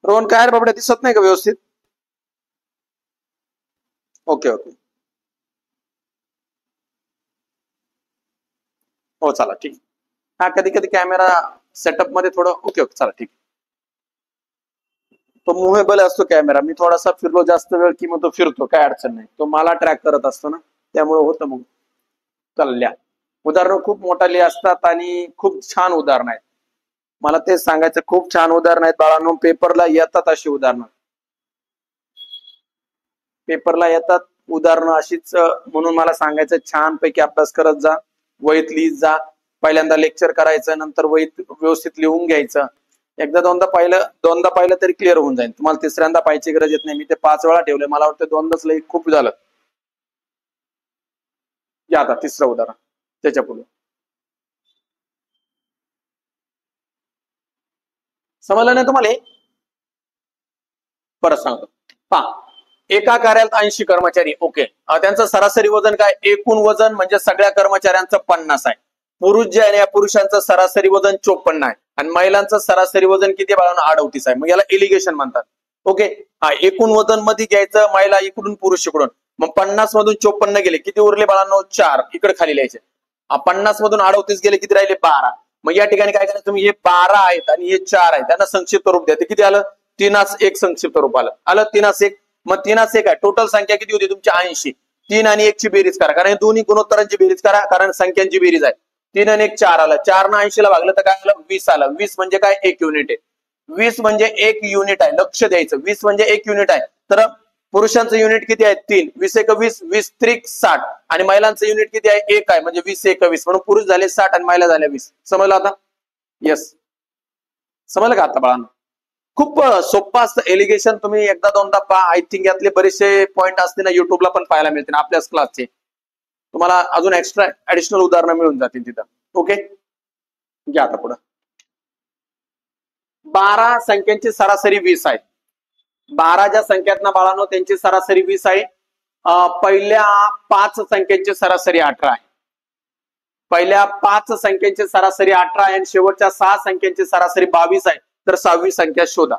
रोहन काय बाबड्या, दिसत नाही का व्यवस्थित. ओके ओके, हो चला ठीक. हा कधी कधी कॅमेरा सेटअप मध्ये थोडं ओके ओके चला ठीक. तो मुव्हेबल असतो कॅमेरा, मी थोडासा फिरलो जास्त वेळ की मग तो फिरतो, काय अडचण नाही. तो मला ट्रॅक करत असतो ना, त्यामुळे होतं. मग चला, उदाहरणं खूप मोठाली असतात आणि खूप छान उदाहरणं आहेत. मला तेच सांगायचं, खूप छान उदाहरणं आहेत बाळांनो. पेपरला येतात अशी उदाहरणं, पेपरला येतात उदाहरणं अशीच. म्हणून मला सांगायचं, छान पैकी अभ्यास करत जा, वहीत लिहित जा. पहिल्यांदा लेक्चर करायचं, नंतर वहीत व्यवस्थित लिहून घ्यायचं. एकदा दोनदा पाहिलं तरी क्लिअर होऊन जाईल. तुम्हाला तिसऱ्यांदा पाहायची गरज येत नाही. मी ते 5 वेळा ठेवले, मला वाटतं 2दाच लई खूप झालं. या आता तिसरं उदाहरण, त्याच्या पुढे समजलं नाही तुम्हाला. परत सांगतो. पहा, एका कार्यालयात 80 कर्मचारी. ओके, त्यांचं सरासरी वजन काय, एकूण वजन म्हणजे सगळ्या कर्मचाऱ्यांचं 50 आहे. पुरुष जे आहे या पुरुषांचं सरासरी वजन 54 आहे आणि महिलांचं सरासरी वजन किती बाळांनो, 38 आहे. मग याला एलिगेशन म्हणतात. ओके, एकूण वजन मध्ये घ्यायचं, महिला इकडून पुरुष इकडून. मग 50 मधून 54 गेले, किती उरले बाळांनो, 4. इकडे खाली लिहायचे. 50 मधून 38 गेले, किती राहिले, 12. मग या ठिकाणी काय करायचं तुम्ही, हे 12 आहेत आणि हे 4 आहेत, त्यांना संक्षिप्त रूप द्या. ते किती आलं, 3 1 संक्षिप्त रूप आलं. 3 1. मग 3 1 आहे. टोटल संख्या किती होती तुमची, 80. 3 आणि 1 ची बेरीज करा, कारण दोन्ही गुणोत्तरांची बेरीज करा, कारण संख्यांची बेरीज आहे. 3 आणि 1 4 आलं, 4 न 80 ला भागलं तर काय आलं 20 आलं. 20 म्हणजे काय 1 युनिट आहे. 20 म्हणजे 1 युनिट आहे, लक्ष द्यायचं. 20 म्हणजे 1 युनिट आहे. तर पुरुषांचं युनिट किती आहे 3, 20 एक 20, 20 त्रिक 60 आणि महिलांचं युनिट किती आहे 1 आहे, म्हणजे 20 एक 20, म्हणून पुरुष झाले 60 आणि महिला झाल्या 20. समजलं आता? येस, समजलं का आता बाळांनो? खूप सोपं असतं एलिगेशन. तुम्ही एकदा दोनदा पहा. आय थिंक यातले बरेचसे पॉईंट असते ना युट्यूबला पण पाहायला मिळतील आपल्याच क्लासचे. तुम्हाला अजून एक्स्ट्रा ऍडिशनल उदाहरणं मिळून जातील तिथं. ओके, घ्या आता पुढे. 12 संख्यांची सरासरी 20 आहे. 12 ज्या संख्यात ना बाळांनो त्यांची सरासरी 20 आहे. पहिल्या 5 संख्यांची सरासरी 18 आहे. पहिल्या 5 संख्यांची सरासरी 18 आहे आणि शेवटच्या 6 संख्यांची सरासरी 22 आहे. तर 6वी संख्या शोधा.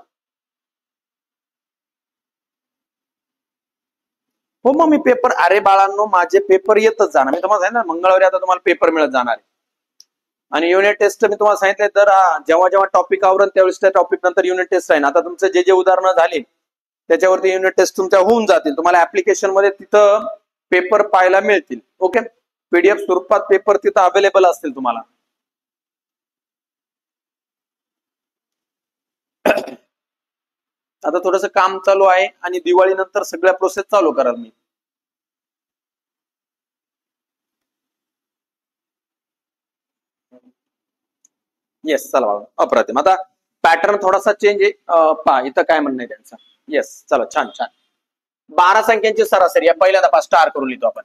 हो मग मी पेपर, अरे बाळांनो माझे पेपर येतच जाणार. मी तुम्हाला सांगितलं मंगळवारी आता तुम्हाला पेपर मिळत जाणार आहे. आणि युनिट टेस्ट मी तुम्हाला सांगितलं तर जेव्हा जेव्हा टॉपिक आवरण त्यावेळेस त्या टॉपिक नंतर युनिट टेस्ट राहील. आता तुमचे जे जे उदाहरणं झाली त्याच्यावरती युनिट टेस्ट तुमच्या होऊन जातील. तुम्हाला ऍप्लिकेशन मध्ये तिथं पेपर पाहायला मिळतील. ओके, पीडीएफ स्वरूपात पेपर तिथं अवेलेबल असतील तुम्हाला. आता थोडंसं काम चालू आहे आणि दिवाळी नंतर सगळ्या प्रोसेस चालू कराल मी. येस, चला बाबा, अप्रतिम. आता पॅटर्न थोडासा चेंज आहे, पहा इथं काय म्हणणं आहे त्यांचं. येस, चला छान छान. 12 संख्यांची सरासरी या पहिल्यांदा पहा स्टार करून लिहितो आपण.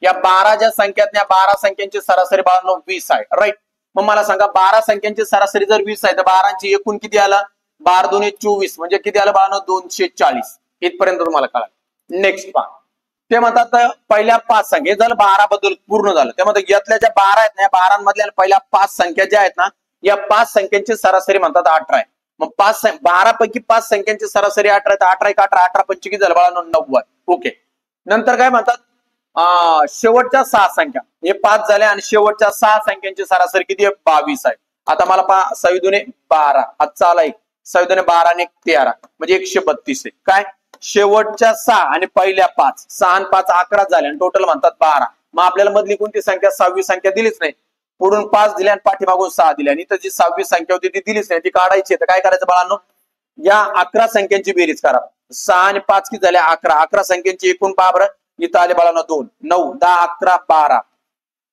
या 12 ज्या संख्यात या 12 संख्यांची सरासरी 20 आहे, राईट. मग मला सांगा 12 संख्यांची सरासरी जर 20 आहे तर 12ची एकूण किती आला 12 दुने 24, म्हणजे किती आलं 240. इथपर्यंत तुम्हाला कळालं. नेक्स्ट पहा, ते म्हणतात पहिल्या 5 संख्या झालं 12 बद्दल पूर्ण झालं. ते म्हणतात यातल्या ज्या 12 आहेत ना या 12 मधल्या पहिल्या 5 संख्या ज्या आहेत ना या 5 संख्यांची सरासरी म्हणतात 18 आहे. मग 12 पैकी 5 संख्यांची सरासरी 18 आहे. 18 एक 18, 18 पंच किती झालं 90. ओके, नंतर काय म्हणतात शेवटच्या 6 संख्या, हे 5 झाल्या आणि शेवटच्या 6 संख्यांची सरासरी किती आहे 22 आहे. आता मला पहा 6 दुने 12, आजचा आला 1, 6 दुने 12 आणि 13 म्हणजे 132 आहे. काय शेवटच्या 6 आणि पहिल्या 5, 6 आणि 5 11 झाले आणि टोटल म्हणतात 12. मग आपल्याला मधली कोणती संख्या 6वी संख्या दिलीच नाही. पुढून 5 दिल्या आणि पाठीमागून 6 दिल्या आणि इथं जी 6वी संख्या होती ती दिलीच नाही, ती काढायची. तर काय करायचं बाळांनो, या 11 संख्यांची बेरीज करा. 6 आणि 5 किती झाल्या 11, 11 संख्यांची एकूण पहा बरं. इथं आले बाळांनो 2, 9, 10, 11, 12,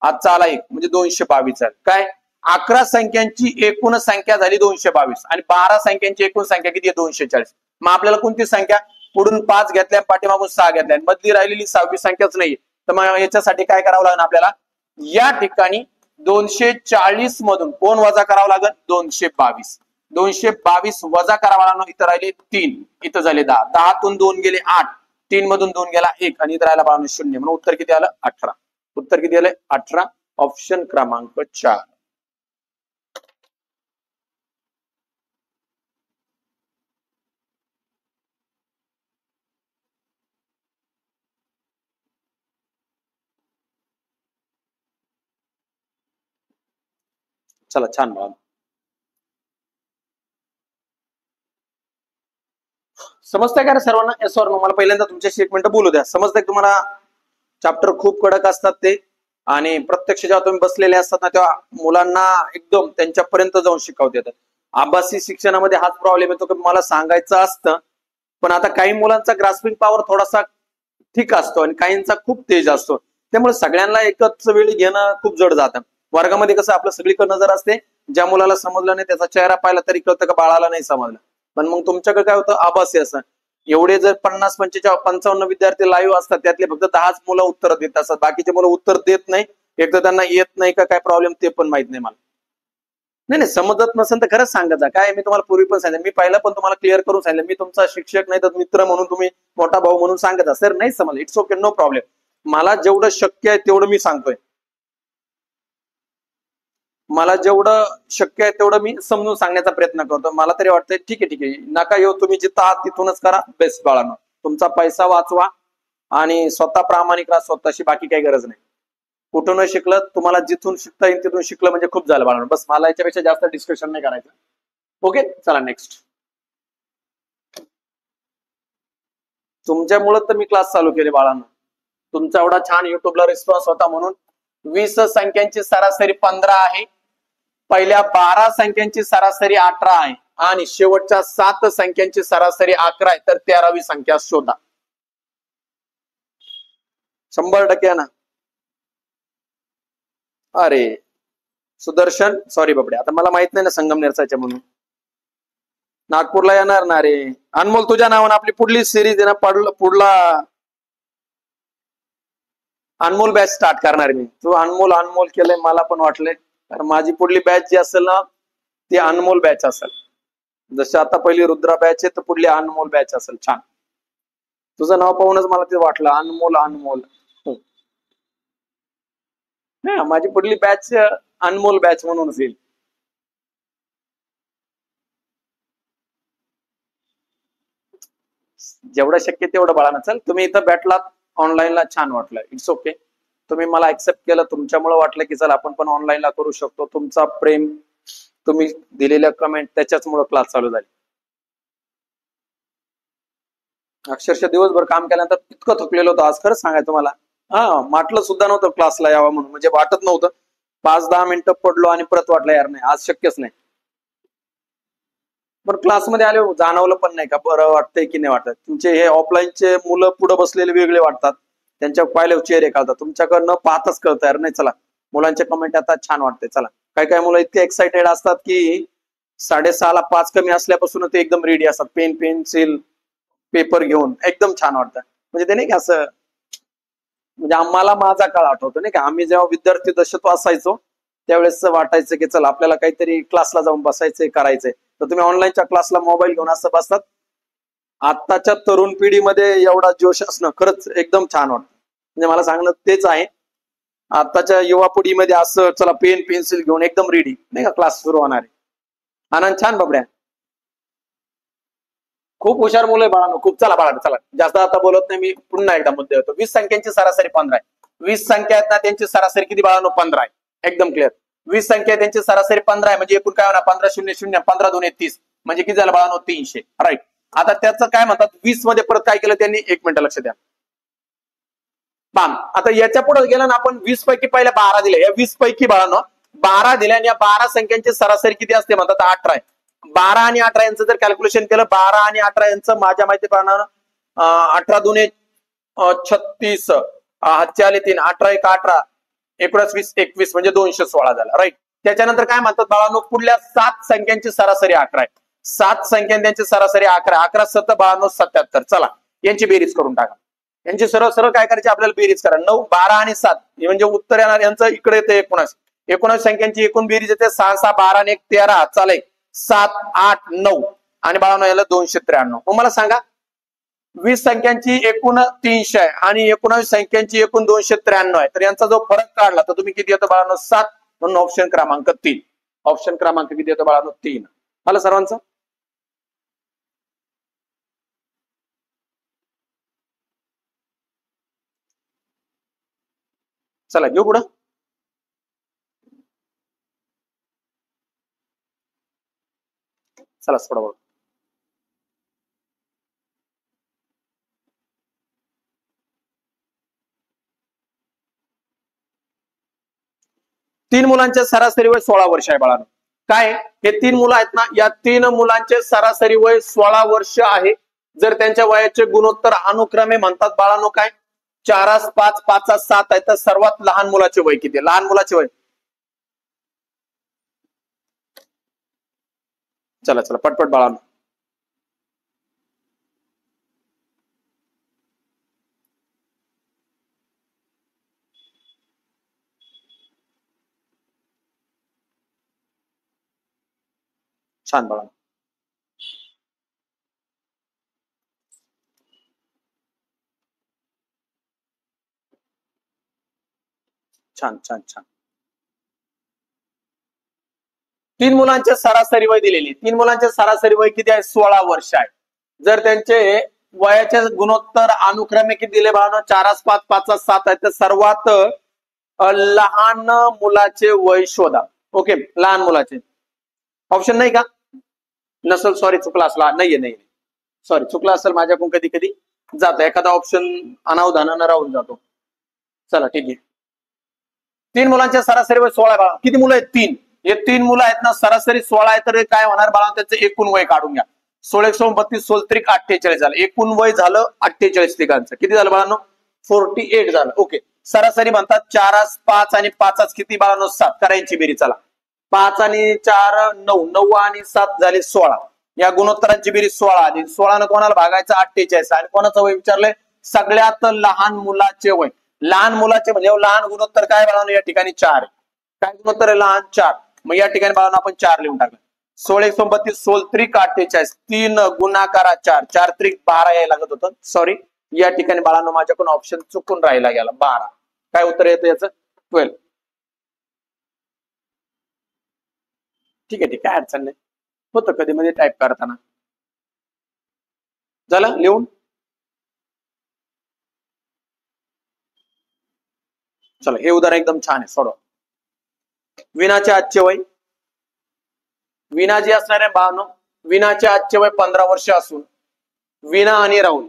आजचा आला 1 म्हणजे 222 आहे. काय 11 संख्यांची एकूण संख्या झाली 222 आणि 12 संख्यांची एकूण संख्या किती आहे 240. मग आपल्याला कोणती संख्या पुढून 5 घेतल्या पाठीमागून 6 घेतल्या मधली राहिलेली 6वी संख्याच नाही. तर मग याच्यासाठी काय करावं लागेल आपल्याला, या ठिकाणी 240 मधून कोण वजा करावं लागेल 222. 222 वजा करावा लागणार. इथं राहिले 3, इथं झाले 10, 10 तून 2 गेले 8, 3 मधून 2 गेला 1 आणि इथं राहिला 0 म्हणून उत्तर किती आलं 18. उत्तर किती आलं 18, ऑप्शन क्रमांक 4. चला छान बाळा, समजतंय का रे सर्वांना? येस और नो? मला पहिल्यांदा तुमच्याशी 1 मिनिट बोलू द्या. समजतंय तुम्हाला? चॅप्टर खूप कडक असतात ते आणि प्रत्यक्ष जेव्हा तुम्ही बसलेले असतात ना तेव्हा मुलांना एकदम त्यांच्यापर्यंत जाऊन शिकवता येतात. आभासी शिक्षणामध्ये हाच प्रॉब्लेम येतो की मला सांगायचं असतं पण आता काही मुलांचा ग्रास्पिंग पॉवर थोडासा ठीक असतो आणि काहींचा खूप तेज असतो. त्यामुळे सगळ्यांना एकच वेळी घेणं खूप जड जातं. वर्गामध्ये कसं आपलं सगळीकडे नजर असते, ज्या मुलाला समजलं नाही त्याचा चेहरा पाहिला तरी कळतं का बाळाला नाही समजलं. पण मग तुमच्याकडे काय होतं आभासी असं, एवढे जर 50, 45, 55 विद्यार्थी लाईव्ह असतात त्यातले फक्त 10च मुलं उत्तर देत असतात, बाकीचे मुलं उत्तर देत नाही. एक तर त्यांना येत नाही का काय प्रॉब्लेम ते पण माहित नाही मला. नाही समजत नसेल तर खरंच सांगत जा. काय मी तुम्हाला पूर्वी पण सांगितलं, मी पहिला पण तुम्हाला क्लिअर करून सांगितलं, मी तुमचा शिक्षक नाही तर मित्र म्हणून, तुम्ही मोठा भाऊ म्हणून सांगत जा. सर नाही समजलं इट्स ओके, नो प्रॉब्लेम. मला जेवढं शक्य आहे तेवढं मी सांगतोय. मला जेवढं शक्य आहे तेवढं मी समजून सांगण्याचा प्रयत्न करतो. मला तरी वाटतंय ठीक आहे नका येऊ, तुम्ही जिथं आहात तिथूनच करा. बेस्ट बाळांनो, तुमचा पैसा वाचवा आणि स्वतः प्रामाणिक राहा स्वतःशी, बाकी काही गरज नाही. कुठून शिकलं तुम्हाला जिथून शिकता येईल तिथून शिकलं म्हणजे खूप झालं बाळांनो. बस मला याच्यापेक्षा जास्त डिस्कशन नाही करायचं. ओके चला नेक्स्ट. तुमच्यामुळे तर मी क्लास चालू केले बाळांनो. तुमचा एवढा छान युट्यूबला रिस्पॉन्स होता म्हणून 20 संख्यांची सरासरी 15 आहे, पहिल्या 12 संख्यांची सरासरी 18 आहे आणि शेवटच्या 7 संख्यांची सरासरी 11 आहे, तर 13वी संख्या शोधा. 100% ना. अरे सुदर्शन, सॉरी बाबडे, आता मला माहित नाही ना संगमनेरचा म्हणून. नागपूरला येणार ना रे. अनमोल, तुझ्या नावानं आपली पुढली सिरीज आहे ना, पुढला अनमोल बॅच स्टार्ट करणार मी. तू अनमोल अनमोल केलंय, मला पण वाटलंय, कारण माझी पुढली बॅच जी असेल ना ती अनमोल बॅच असेल. जशी आता पहिली रुद्रा बॅच आहे तर पुढली अनमोल बॅच असेल. छान, तुझं नाव पाहूनच मला ते वाटलं अनमोल अनमोल. माझी पुढली बॅच अनमोल बॅच म्हणून येईल. जेवढं शक्य तेवढं बाळानं. चल, तुम्ही इथं भेटलात ऑनलाईनला, छान वाटलं, इट्स ओके. तुम्ही मला ऍक्सेप्ट केलं, तुमच्यामुळे वाटलं की चल आपण पण ऑनलाईनला करू शकतो. तुमचा प्रेम, तुम्ही दिलेल्या कमेंट, त्याच्याचमुळे क्लास चालू झाली. अक्षरशः दिवसभर काम केल्यानंतर इतकं थकलेलं होतं आज, खरंच सांगायचं मला. वाटलं सुद्धा नव्हतं क्लासला यावं म्हणून, म्हणजे वाटत नव्हतं. 5-10 मिनिटं पडलो आणि परत वाटलं यार नाही, आज शक्यच नाही. पण क्लासमध्ये आले जाणवलं पण नाही का बरं वाटतंय की नाही वाटत. तुमचे हे ऑफलाईनचे मुलं पुढे बसलेले वेगळे वाटतात, त्यांच्या पाहिलं चेहरे काढतात, तुमच्याकडे न पाहताच कळतं यार नाही चला मुलांचे कमेंट आता छान वाटते. चला, काही काही मुलं इतके एक्साइटेड असतात की 6:30ला 5 कमी असल्यापासून ते एकदम रेडी असतात, पेन पेन्सिल पेपर घेऊन, एकदम छान वाटतं. म्हणजे ते नाही का असं, म्हणजे आम्हाला माझा काळ आठवतो नाही का, आम्ही जेव्हा विद्यार्थी दशेत असायचो त्यावेळेस वाटायचं की चला आपल्याला काहीतरी क्लासला जाऊन बसायचंय, करायचंय. तर तुम्ही ऑनलाईनच्या क्लासला मोबाईल घेऊन असं बसतात. आत्ताच्या तरुण पिढीमध्ये एवढा जोश असणं खरंच एकदम छान वाटतं. म्हणजे मला सांगणं तेच आहे, आताच्या युवा पिढीमध्ये असं चला पेन पेन्सिल घेऊन एकदम रेडी नाही का क्लास सुरू होणार आहे. आनंद, छान बाबड्या, खूप हुशार मुलं आहे बाळांनो, खूप. चला बाळा, चला जास्त आता बोलत नाही मी, पुन्हा एकदा मुद्दे होतो. 20 संख्यांची सरासरी 15 आहे. 20 संख्या आहेत ना, त्यांची सरासरी किती बाळांनो? 15 आहे. एकदम क्लिअर. 20 संख्या त्यांची सरासरी 15 आहे, म्हणजे एकूण काय होणार? 15 0 0 15 2 30, म्हणजे किती झालं बाळांनो? 300. राईट. आता त्याचं काय म्हणतात, 20 मध्ये परत काय केलं त्यांनी? 1 मिनिट लक्ष द्या. बाम. आता याच्या पुढे गेलं ना आपण, 20 पैकी पहिल्या 12 दिल्या. या 20 पैकी बाळांनो 12 दिल्या, आणि या 12 संख्यांची सरासरी किती असते म्हणतात? 18 आहे. 12 आणि 18 यांचं जर कॅल्क्युलेशन केलं, 12 आणि 18 यांचं माझ्या माहिती पाहणार 18 2 36, हातचे आले 3, 18 1 18, 19 20 21, म्हणजे 216 झाला. राईट. त्याच्यानंतर काय म्हणतात बाळांनो, पुढल्या 7 संख्यांची सरासरी 11 आहे. 7 संख्या त्यांची सरासरी 11, 11 7 बाळांनो 77. चला यांची बेरीज करून टाका. यांची सरळ सरळ काय करायची आपल्याला? बेरीज करा. 9 12 आणि 7 म्हणजे उत्तर येणार यांचं इकडे येते 19. 19 संख्यांची एकूण बेरीज येते 6 6 12 आणि 1 13. चालेल, 7 8 9 आणि बाळांनो याला 293. मग मला सांगा, 20 संख्यांची एकूण 300 आहे आणि 19 संख्यांची एकूण 293 आहे, तर यांचा जो फरक काढला तर तुम्ही किती येतो बाळांनो? 7. म्हणून ऑप्शन क्रमांक 3. ऑप्शन क्रमांक किती येतो बाळांनो? 3. आलं सर्वांचं? चला घेऊ पुढं. चला थोडं बघ. तीन मुलांचे सरासरी वय 16 वर्ष आहे बाळांनो. काय हे 3 मुलं आहेत ना, या 3 मुलांचे सरासरी वय 16 वर्ष आहे. जर त्यांच्या वयाचे गुणोत्तर अनुक्रमे म्हणतात बाळांनो काय? 4 5 5 7 आहे, तर सर्वात लहान मुलाचे वय किती? लहान मुलाचे वय, चला चला पटपट बाळांनो. छान बाळांनो. छान छान छान. 3 मुलांचे सरासरी वय दिलेली. 3 मुलांचे सरासरी वय किती आहे? 16 वर्ष आहे. जर त्यांचे वयाचे गुणोत्तर अनुक्रमे किती दिले बाळांनो? 4 5 5 7 आहे, तर सर्वात लहान मुलाचे वय शोधा. ओके, लहान मुलाचे ऑप्शन नाही का? नसल, सॉरी चुकला असला, नाहीये नाही, सॉरी चुकला असेल माझ्याकडून, कधी कधी जातो एखादा ऑप्शन अनावधानानं राहून जातो. चला ठीक आहे. तीन मुलांच्या सरासरी वय 16 आहे बाळा. किती मुलं आहेत? 3. हे 3 मुलं आहेत ना, सरासरी 16 आहे, तर काय होणार बाळा? त्याचं एकूण वय काढून घ्या. 16 × 32 16 त्रिक 48 झालं. एकूण वय झालं 48 तिघांचं. किती झालं बाळांनो? 48 झालं. ओके. सरासरी म्हणतात 4 5 आणि 5 किती बाळांनो? 7. करायची बेरीज चला. 5 आणि 4 9, 9 आणि 7 झाले 16. या गुणोत्तरांची बेरीज 16 आली. 16 ने कोणाला भागायचं? 48. आणि कोणाचं वय विचारलंय? सगळ्यात लहान मुलाचे वय. लहान मुलाचे म्हणजे लहान गुणोत्तर काय बाळांनो? या ठिकाणी 4 आहे. काय गुणोत्तर आहे? लहान 4. मग या ठिकाणी बाळांनो आपण 4 लिहून टाकलं. 16 × 32 16 त्रिक 48. 3 गुणाकारा 4 4 त्रिक 12 यायला लागत होतं. सॉरी, या ठिकाणी बाळांनो माझ्याकडून ऑप्शन चुकून राहिला गेला. 12. काय उत्तर येतं याचं? 12. ठीक आहे, काय अडचण नाही. होतं कधी मध्ये टाईप करताना. झालं लिहून? चला, हे उदाहरण एकदम छान आहे, सोडवा. विनाचे आजचे वय. विना जी असणार आहे बाळांनो, विनाचे आजचे वय 15 वर्ष असून विना आणि राहुल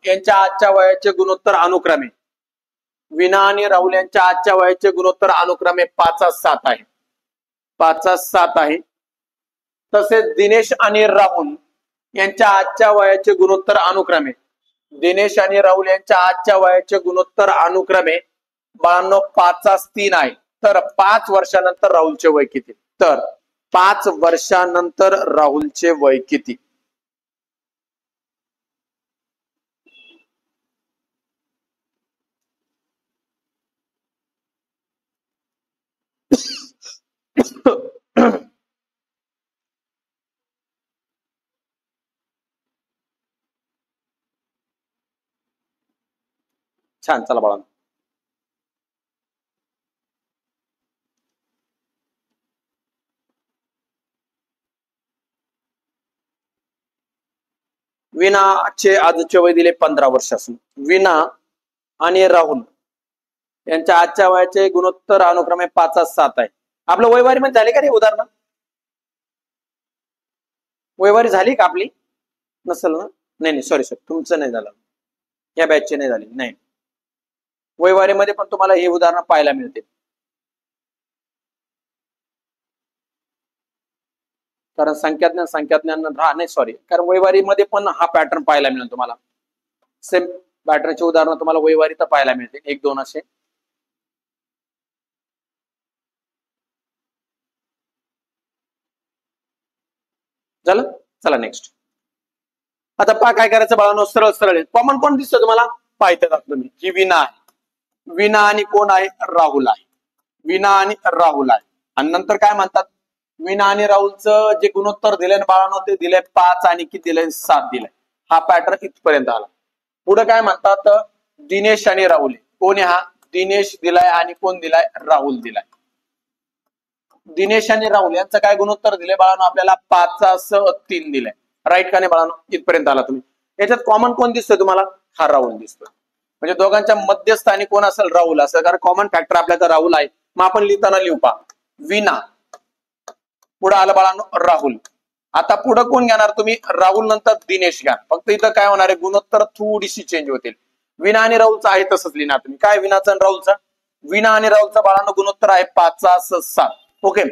यांच्या आजच्या वयाचे गुणोत्तर अनुक्रमे विना आणि राहुल यांच्या आजच्या वयाचे गुणोत्तर अनुक्रमे 5:7 आहे. 5:7 आहे. तसेच दिनेश आणि राहुल यांच्या आजच्या वयाचे गुणोत्तर अनुक्रमे यांच्या आजच्या वयाचे गुणोत्तर अनुक्रमे 5:3 आहे. तर 5 वर्षानंतर राहुलचे वय किती? तर 5 वर्षानंतर राहुलचे वय किती? छान. चला बाळा, विनाचे आजचे वय दिले 15 वर्ष असून विना आणि राहुल यांच्या आजच्या वयाचे गुणोत्तर अनुक्रमे 5:7 आहे. आपलं वयवारी मध्ये झाले का रे उदाहरण? वयवारी झाली का आपली? नसेल ना? नाही सॉरी तुमचं नाही झालं, या बॅचचे नाही झाले. नाही, वयवारीमध्ये पण तुम्हाला हे उदाहरण पाहायला मिळते. कारण संख्याज्ञान नाही सॉरी, कारण वयवारीमध्ये पण हा पॅटर्न पाहायला मिळेल तुम्हाला. सेम पॅटर्नचे उदाहरण तुम्हाला वयवारी तर पाहायला मिळते, 1-2 असे. झालं. चला नेक्स्ट. आता पहा काय करायचं बाळांनो, सरळ सरळ. कॉमन कोण दिसतं तुम्हाला? पाहिजे दाखवतो मी. ही विना आहे. विना आणि कोण आहे? राहुल आहे. विना आणि राहुल आहे. आणि नंतर काय म्हणतात? विना आणि राहुलचं जे गुणोत्तर दिले बाळांनो ते दिले 5 आणि किती दिले? 7 दिले. हा पॅटर्न इथपर्यंत आला. पुढे काय म्हणतात? दिनेश आणि राहुल. कोण आहे हा? दिनेश दिलाय आणि कोण दिलाय? राहुल दिलाय. दिनेश आणि राहुल यांचं काय गुणोत्तर दिले बाळांनो? आपल्याला 5:3 दिलंय. राईट का नाही बाळांनो? इथपर्यंत आला तुम्ही. याच्यात कॉमन कोण दिसतोय तुम्हाला? हा राहुल दिसतोय. म्हणजे दोघांच्या मध्यस्थानी कोण असेल? राहुल असेल, कारण कॉमन फॅक्टर आपल्याकडे राहुल आहे. मग आपण लिहिताना लिहू पहा, विना पुढे आलं बाळांनो राहुल. आता पुढे कोण घेणार तुम्ही? राहुल नंतर दिनेश घ्या. फक्त इथं काय होणार आहे? गुणोत्तर थोडीशी चेंज होतील. विना आणि राहुलचं आहे तसंच लिहिणार तुम्ही. काय विनाचं आणि राहुलचं? विना आणि राहुलचं बाळांनो गुणोत्तर आहे 5:7. ओके.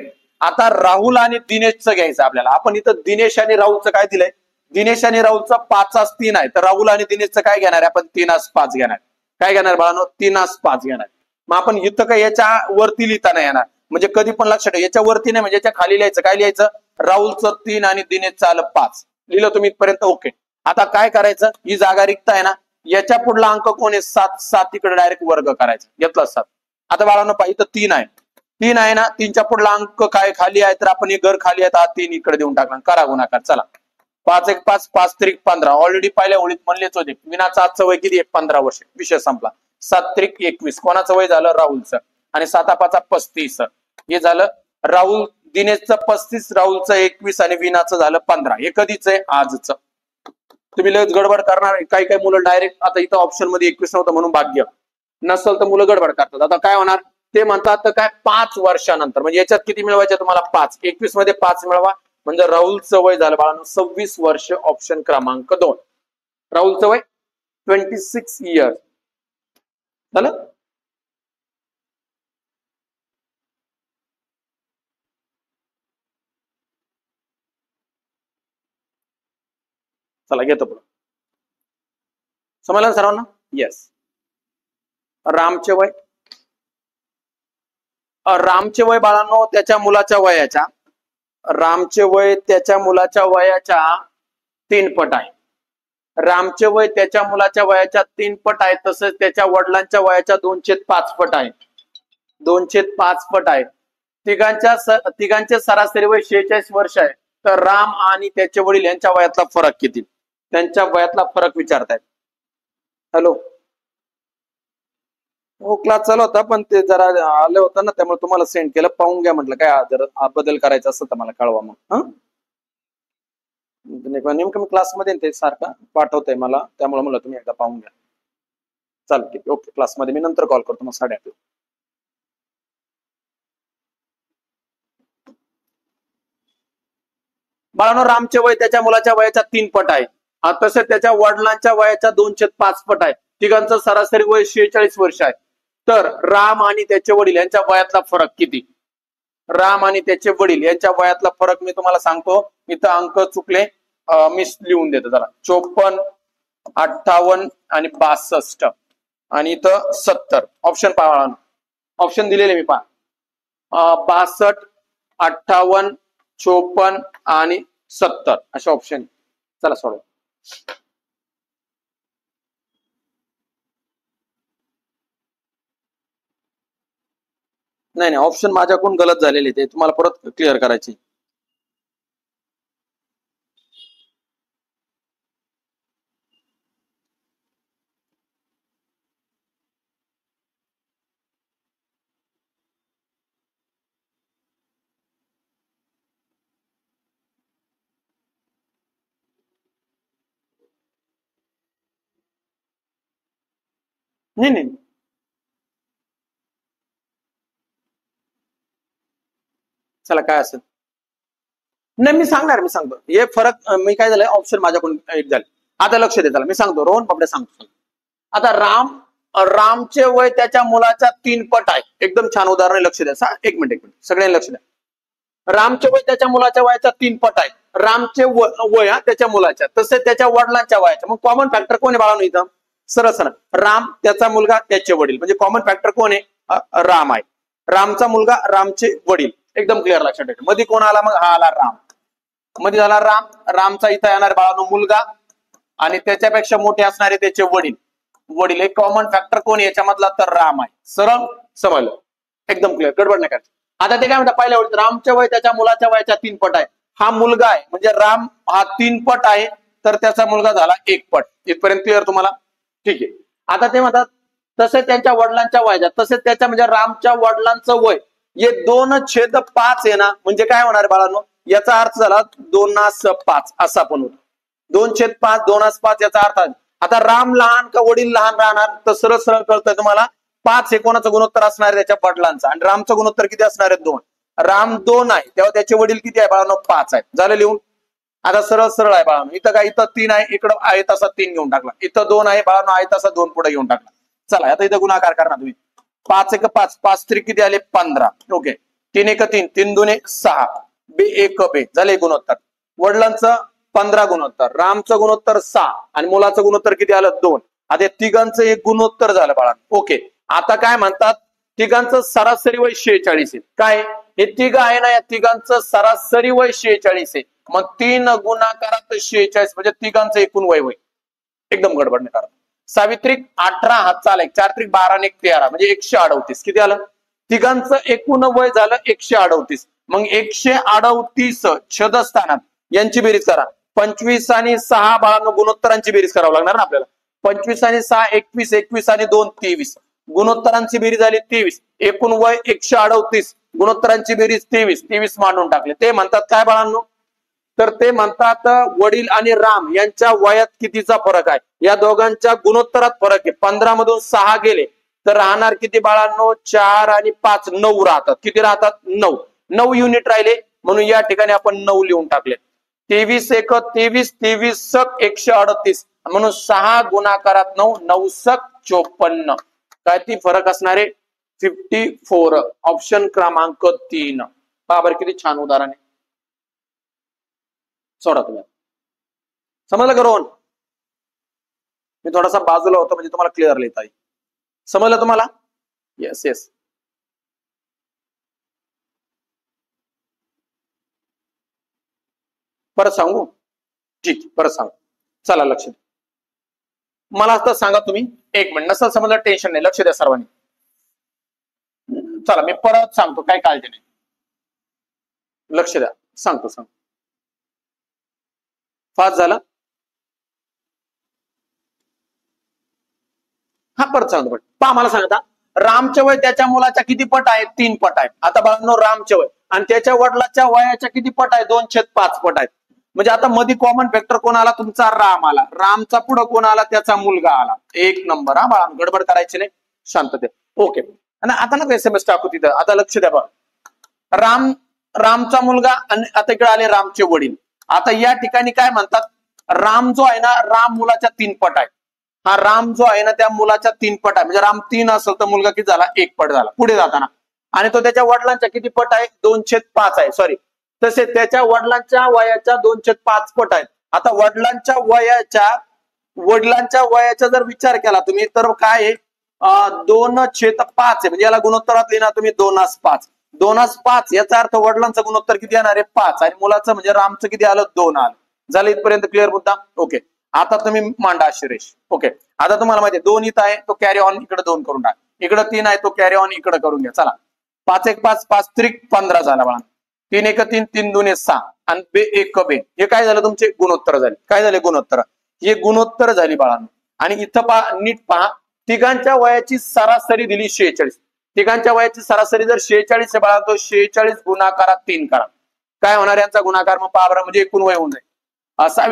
आता राहुल आणि दिनेशचं घ्यायचं आपल्याला. आपण इथं दिनेश आणि राहुलचं काय दिलंय? दिनेश आणि राहुलचं 5:3 आहे. तर राहुल आणि दिनेशचं काय घेणार आहे आपण? 3:5 घेणार. काय घेणार बाळांनो? 3:5 घेणार. मग आपण इथं काय याच्या वरती लिहिता नाही येणार, म्हणजे कधी पण लक्षात ठेवा, याच्या वरती नाही म्हणजे याच्या खाली लिहायचं. काय लिहायचं? राहुलचं 3 आणि दिनेशचं आलं 5. लिहिलं तुम्ही इथपर्यंत? ओके. आता काय करायचं? ही जागा रिक्त आहे ना, याच्या पुढला अंक कोण आहे? 7. 7 इकडे डायरेक्ट वर्ग करायचा. घेतला 7. आता बाळांनो पहा, इथं 3 आहे. 3 आहे ना, 3च्या पुढला अंक काय खाली आहे? तर आपण हे घर खाली आहे, 3 इकडे देऊन टाकला. करा गुणाकार. चला, 5 × 5 5 त्रिक 15. ऑलरेडी पहिल्या ओळीत म्हणलेच होते. विनाचं आजचं वय किती आहे? 15 वर्ष. विषय संपला. 7 त्रिक 21. कोणाचं वय झालं? राहुलचं. आणि 7 5 35. हे झालं राहुल. दिनेशचं 35, राहुलचं 21 आणि विनाचं झालं 15. हे कधीच आहे? आजचं. तुम्ही लगेच गडबड करणार. काही काही मुलं डायरेक्ट, आता इथं ऑप्शन मध्ये 21 नव्हतं म्हणून भाग्य नसल तर मुलं गडबड करतात. आता काय होणार? ते म्हणतात तर काय 5 वर्षानंतर. म्हणजे याच्यात किती मिळवायचे तुम्हाला? 5. 21 मध्ये 5 मिळवा. म्हणजे राहुलचं वय झालं बाळांनो 26 वर्ष. ऑप्शन क्रमांक 2. राहुलचं वय 26 इयर्स झालं. चला घेतो पुढे. समजलं सर्वांना? येस. रामचे वय, रामचे वय बाळांनो त्याच्या मुलाच्या वयाच्या, रामचे वय त्याच्या मुलाच्या वयाच्या 3 पट आहे. रामचे वय त्याच्या मुलाच्या वयाच्या 3 पट आहे. तसंच त्याच्या वडिलांच्या वयाच्या 2/5 पट आहे. 2/5 पट आहे. तिघांचे सरासरी वय 46 वर्ष आहे. तर राम आणि त्याचे वडील यांच्या वयातला फरक किती? त्यांच्या वयातला फरक विचारतायत. हॅलो, हो क्लास चालू होता पण ते जरा आलं होतं ना, त्यामुळे तुम्हाला सेंड केलं. पाहून घ्या म्हटलं, काय जर बदल करायचा असं तर मला कळवा मग. नेमकं मी क्लासमध्ये ते सारखा पाठवतंय मला, त्यामुळे म्हणलं तुम्ही एकदा पाहून घ्या. चालेल, ठीक आहे, ओके. क्लासमध्ये मी नंतर कॉल करतो मग 8:30. बाळांनो रामचे वय त्याच्या मुलाच्या वयाच्या 3 पट आहे. तसेच त्याच्या वडिलांच्या वयाच्या 2/5 पट आहे. तिघांचं सरासरी वय 46 वर्ष आहे. तर राम आणि त्याचे वडील यांच्या वयातला फरक किती? राम आणि त्याचे वडील यांच्या वयातला फरक मी तुम्हाला सांगतो. इथं अंक चुकले, मी लिहून देतो जरा. 54, 58 आणि 62 आणि इथं 70. ऑप्शन पहा, ऑप्शन दिलेले मी पहा. 62, 58, 54 आणि 70 असे ऑप्शन. चला सोडवा. नाही नाही, ऑप्शन माझ्याकडून गलत झालेले, ते तुम्हाला परत क्लिअर करायचे. नाही नाही, चला काय असेल नाही मी सांगणार, मी सांगतो हे फरक. मी काय झालंय, ऑप्शन माझ्याकडून एक झाले. आता लक्ष दे, चला मी सांगतो. रोहन बापडे सांगतो. आता रामचे वय त्याच्या मुलाच्या 3 पट आहे. एकदम छान उदाहरण आहे, लक्ष द्या. एक मिनिट सगळ्यांनी लक्ष द्या. रामचे वय त्याच्या मुलाच्या वयाच्या 3 पट आहे. रामचे वय त्याच्या मुलाच्या, तसेच त्याच्या वडिलांच्या वयाच्या. मग कॉमन फॅक्टर कोण आहे बाळांनो इथं? सरळ सरळ राम, त्याचा मुलगा, त्याचे वडील. म्हणजे कॉमन फॅक्टर कोण आहे? राम आहे. रामचा मुलगा, रामचे वडील. एकदम क्लिअर लक्षात ठेवा. मध्ये कोण आला? मग हा आला राम. मध्ये झाला राम. रामचा इथं येणार बाळांनो मुलगा आणि त्याच्यापेक्षा मोठे असणारे त्याचे वडील. वडील एक कॉमन फॅक्टर कोण याच्यामधला? तर राम आहे. सरळ समजलं, एकदम क्लिअर, गडबड नाही करायचं. आता ते काय म्हणतात, पहिल्या वेळी रामच्या वय त्याच्या मुलाच्या वयाच्या 3 पट आहे. हा मुलगा आहे म्हणजे राम हा 3 पट आहे, तर त्याचा मुलगा झाला 1 पट. इथपर्यंत क्लिअर तुम्हाला? ठीक आहे. आता ते म्हणतात तसेच त्यांच्या वडिलांच्या वयाच्या, तसेच त्याच्या म्हणजे रामच्या वडिलांचं वय हे 2/5 आहे ना, म्हणजे काय होणार बाळांनो? याचा अर्थ झाला 2/5 असा पण होतो. 2/5, 2/5 याचा अर्थ आहे. आता राम लहान का वडील लहान राहणार? तर सरळ सरळ कळतंय तुम्हाला. 5 हे कोणाचं गुणोत्तर असणार आहे? त्याच्या वडिलांचा. आणि रामचं गुणोत्तर किती असणार आहे? 2. राम 2 आहे, तेव्हा त्याचे वडील किती आहे बाळांनो? 5 आहे. झालं लिहून. आता सरळ सरळ आहे बाळांनो. इथं काय, इथं 3 आहे, इकडं आहे तसा 3 घेऊन टाकला. इथं 2 आहे बाळांनो, आहे तसा 2 पुढे घेऊन टाकला. चला आता इथं गुणाकार करणार तुम्ही. 5 1 5, 5 3 किती आले? 15. ओके. 3 1 3, 3 2 6, बे 1 बे झाले गुणोत्तर. वडिलांचं 15 गुणोत्तर, रामचं गुणोत्तर 6 आणि मुलाचं गुणोत्तर किती आलं? 2. आता तिघांचं एक गुणोत्तर झालं बाळांनो. ओके. आता काय म्हणतात, तिघांचं सरासरी वय 46 आहे. काय हे तिघ आहे ना, या तिघांचं सरासरी वय 46 आहे. मग 3 गुणाकारात 46 म्हणजे तिघांचं एकूण वय होय. एकदम गडबड नाही करा. सावित्रिक 18 हातचा आला, 4 त्रिक 12 आणि 1 13 म्हणजे 138. किती आलं? तिघांचं एकूण वय झालं 138. मग 138 छदस्थानात यांची बेरीज करा. 25 आणि 6 बाळांनो गुणोत्तरांची बेरीज करावं लागणार ना आपल्याला. 25 आणि 6 21, 21 आणि 2 23. गुणोत्तरांची बेरीज झाली 23. एकूण वय 138, गुणोत्तरांची बेरीज 23. 23 मांडून टाकले. ते म्हणतात काय बाळांनो? तर ते म्हणतात वडील आणि राम यांच्या वयात कितीचा फरक आहे? या दोघांच्या गुणोत्तरात फरक आहे. 15 मधून 6 गेले तर राहणार किती बाळांनो? 4 आणि 5 9 राहतात. किती राहतात? 9. 9 युनिट राहिले म्हणून या ठिकाणी आपण 9 लिहून टाकले. 23 1 23, 23 138 म्हणून 6 गुणाकारात 9, 9 54. काय ती फरक असणार आहे? 54. ऑप्शन क्रमांक 3. बाबर किती छान उदाहरण आहे. सोडा तुम्ही. समजलं का रोहन? मी थोडासा बाजूला होतो म्हणजे तुम्हाला क्लिअर लिहिता येईल. समजलं तुम्हाला? Yes yes. परत सांगू? ठीक, परत सांगू. चला लक्ष द्या. मला आता सांगा तुम्ही, एक मिनिट. नसेल समजलं टेन्शन नाही, लक्ष द्या सर्वांनी. चला मी परत सांगतो, काही काळजी नाही, लक्ष द्या. सांगतो. फास्ट झाला. हा परत सांगतो. पहा मला सांगता, रामचे वय त्याच्या मुलाच्या किती पट आहे? 3 पट आहे. आता बाळांनो रामचे वय आणि त्याच्या वडिलाच्या वयाच्या किती पट आहे? 2/5 पट आहेत. म्हणजे आता मध्ये कॉमन फॅक्टर कोण आला? तुमचा राम आला. रामचा पुढे कोण आला? त्याचा मुलगा आला. 1 नंबर. हा बाळा, गडबड करायची नाही, शांतते. ओके. आणि आता ना SMS टाकू तिथं. आता लक्ष द्या बघा. रामचा मुलगा आणि आता इकडे आले रामचे वडील. आता या ठिकाणी काय म्हणतात? राम जो आहे ना, राम मुलाच्या 3 पट आहे. हा राम जो आहे ना, त्या मुलाच्या 3 पट आहे. म्हणजे राम 3 असेल तर मुलगा किती झाला? 1 पट झाला. पुढे जाताना आणि तो त्याच्या वडिलांच्या किती पट आहे? 2/5 आहे. सॉरी, तसे त्याच्या वडिलांच्या वयाच्या 2/5 पट आहेत. आता वडिलांच्या वयाचा जर विचार केला तुम्ही तर काय आहे? 2/5 आहे. म्हणजे याला गुणोत्तरात लिहिणार तुम्ही 2/5. 2/5 याचा अर्थ वडिलांचं गुणोत्तर किती येणार आहे? 5 आणि मुलाचं म्हणजे रामचं किती आलं? 2 आलं. झालं इथपर्यंत क्लिअर मुद्दा? ओके. आता तुम्ही मांडा अशी रेष. ओके. आता तुम्हाला माहिती आहे 2 इथं आहे, तो कॅरी ऑन इकडे 2 करून टाक. इकडे 3 आहे, तो कॅरी ऑन इकडे करून घ्या. चला 5 1 5 5 त्रिक 15 झाला बाळा. 3 1 3 3 2 6 आणि 2 1 बे. हे काय झालं? तुमचे गुणोत्तर झाले. काय झाले? गुणोत्तर. हे गुणोत्तर झाली बाळांनो. आणि इथं पहा, नीट पहा, तिघांच्या वयाची सरासरी दिली 46. तिघांच्या वयाची सरासरी जर 46 आहे बाळा, तो 46 गुणाकारात 3 करा. काय होणार यांचा गुणाकार? मग पहा बरं, म्हणजे एकूण वय होऊन जाईल. 6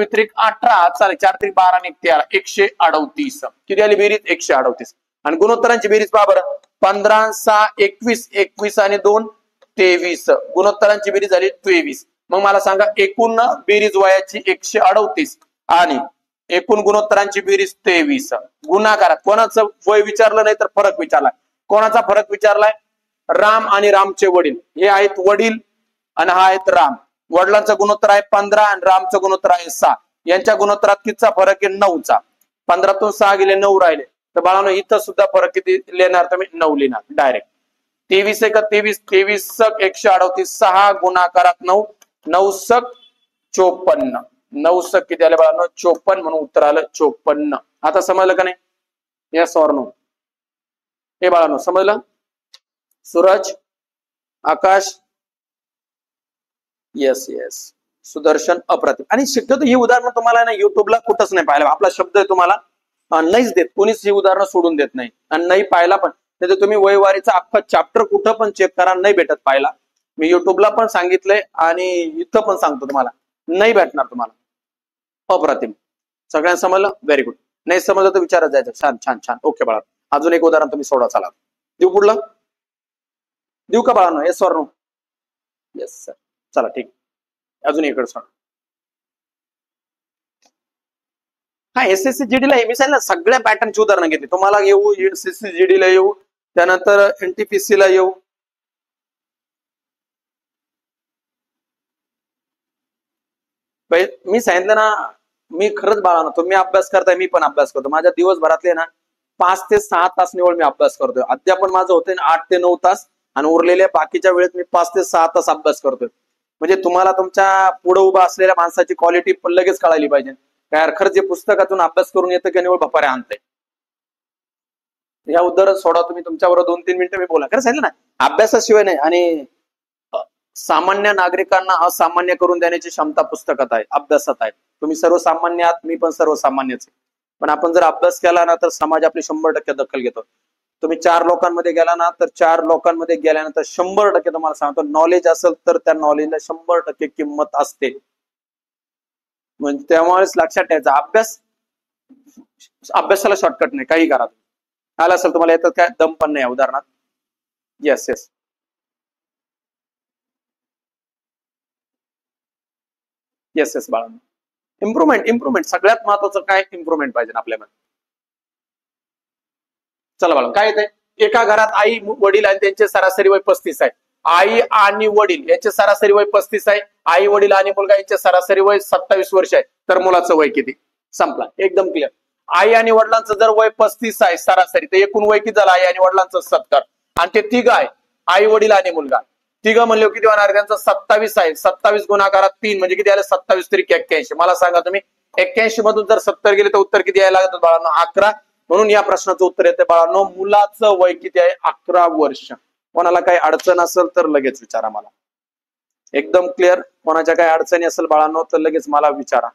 4 3 12 13 138. किती आली बेरीज? 138. आणि गुणोत्तरांची बेरीज पहा बरं. 15 6 21 21 आणि 2 23. गुणोत्तरांची बेरीज झाली 23. मग मला सांगा, एकूण बेरीज वयाची 138 आणि एकूण गुणोत्तरांची बेरीज 23. गुणाकारात कोणाचं वय विचारलं नाही तर फरक विचारलाय. कोणाचा फरक विचारलाय? राम आणि रामचे वडील. हे आहेत वडील आणि हा आहेत राम. वडिलांचं गुणोत्तर आहे 15 आणि रामचं गुणोत्तर आहे 6. यांच्या गुणोत्तरात कितीचा फरक आहे? 9चा. 15तून 6 गेले 9 राहिले. तर बाळांनो इथं सुद्धा फरक किती लिहिणार? तुम्ही 9 लिहिणार डायरेक्ट. 23 1 23 23 138 6 गुणाकारात 9 9 54. 9 किती आले बाळांनो? 54 म्हणून उत्तर आलं 54. आता समजलं का नाही? Yes or no? हे बाळांनो समजलं? सूरज, आकाश, येस येस, सुदर्शन, अप्रतिम. आणि शक्यतो ही उदाहरणं तुम्हाला ना युट्यूबला कुठंच नाही पाहायला. आपला शब्द आहे तुम्हाला नाहीच देत कोणीच ही उदाहरणं सोडून देत नाही आणि नाही पाहायला पण. नाही तर तुम्ही वयवारीचा अख्खा चॅप्टर कुठं पण चेक करा, नाही भेटत पाहायला. मी युट्यूबला पण सांगितलंय आणि इथं पण सांगतो तुम्हाला, नाही भेटणार तुम्हाला. अप्रतिम. सगळ्यांना समजलं? Very good. नाही समजलं तर विचारत जायचं. छान छान छान. ओके बाळा, अजून एक उदाहरण तुम्ही सोडा. चला देऊ पुढलं? देऊ का बाळांनो? Yes or no? Yes sir. चला ठीक. अजून इकडे सोडा. हा SSC GD ला हे मी सांगितलं सगळ्या पॅटर्नची उदाहरणं घेतली. तुम्हाला येऊ SSC GD ला येऊ, त्यानंतर NTPC ला येऊ. मी सांगितलं ना, मी खरंच बाळांनो तुम्ही अभ्यास करताय, मी पण अभ्यास करतो. माझ्या दिवसभरातले ना 5 ते 6 तास निवड मी अभ्यास करतोय. अध्यापन माझं होतंय 8 ते 9 तास आणि उरलेल्या बाकीच्या वेळेत मी 5 ते 6 तास अभ्यास करतोय. म्हणजे तुम्हाला तुमच्या पुढे उभा असलेल्या माणसाची क्वालिटी पण लगेच कळायला पाहिजे. काय खरंच जे पुस्तकातून अभ्यास करून येतं की निवड भपाऱ्या आणतंय. या उदाहरण सोडा तुम्ही, तुमच्याबरोबर 2-3 मिनिटं मी बोला. खरं सांगितलं ना, अभ्यासाशिवाय नाही. आणि सामान्य नागरिकांना असामान्य करून देण्याची क्षमता पुस्तकात आहे, अभ्यासात आहे. तुम्ही सर्वसामान्य आहात, मी पण सर्वसामान्यच आहे. पण आपण जर अभ्यास केला ना तर समाज आपली 100% दखल घेतो. तुम्ही 4 लोकांमध्ये गेला ना तर 4 लोकांमध्ये गेल्यानंतर 100% तुम्हाला सांगतो नॉलेज असेल तर त्या नॉलेजला 100% किंमत असते. म्हणजे त्यामुळेच लक्षात ठेवायचं, अभ्यासाला शॉर्टकट नाही. काही करा आला असेल तुम्हाला येतात काय दम पण नाही उदाहरणात. Yes yes. येस येस बाळा. इम्प्रुव्हमेंट सगळ्यात महत्वाचं काय? इम्प्रुव्हमेंट पाहिजे आपल्यामध्ये. चला बाळा, काय येते? एका घरात आई वडील आणि त्यांचे सरासरी वय 35 आहे. आई आणि वडील यांचे सरासरी वय 35 आहे, आई वडील आणि मुलगा यांचे सरासरी वय 27 वर्ष आहे, तर मुलाचं वय किती? संपला, एकदम क्लिअर. आई आणि वडिलांचं जर वय 35 आहे सरासरी, तर एकूण वय किती झालं आई आणि वडिलांचं? 70. आणि ते तिघ आहे, आई वडील आणि मुलगा, तिघ म्हणले किती होणार? त्यांचं 27 आहे. 27 गुणाकारात 3 म्हणजे किती आले? 27 तरी 81. मला सांगा तुम्ही 81 मधून जर 70 गेले तर उत्तर किती यायला लागतं बाळांनो? 11. म्हणून या प्रश्नाचं उत्तर येते बाळांनो, मुलाचं वय किती आहे? 11 वर्ष. कोणाला काही अडचण असेल तर लगेच विचारा मला. एकदम क्लिअर. कोणाच्या काही अडचणी असेल बाळांनो तर लगेच मला विचारा.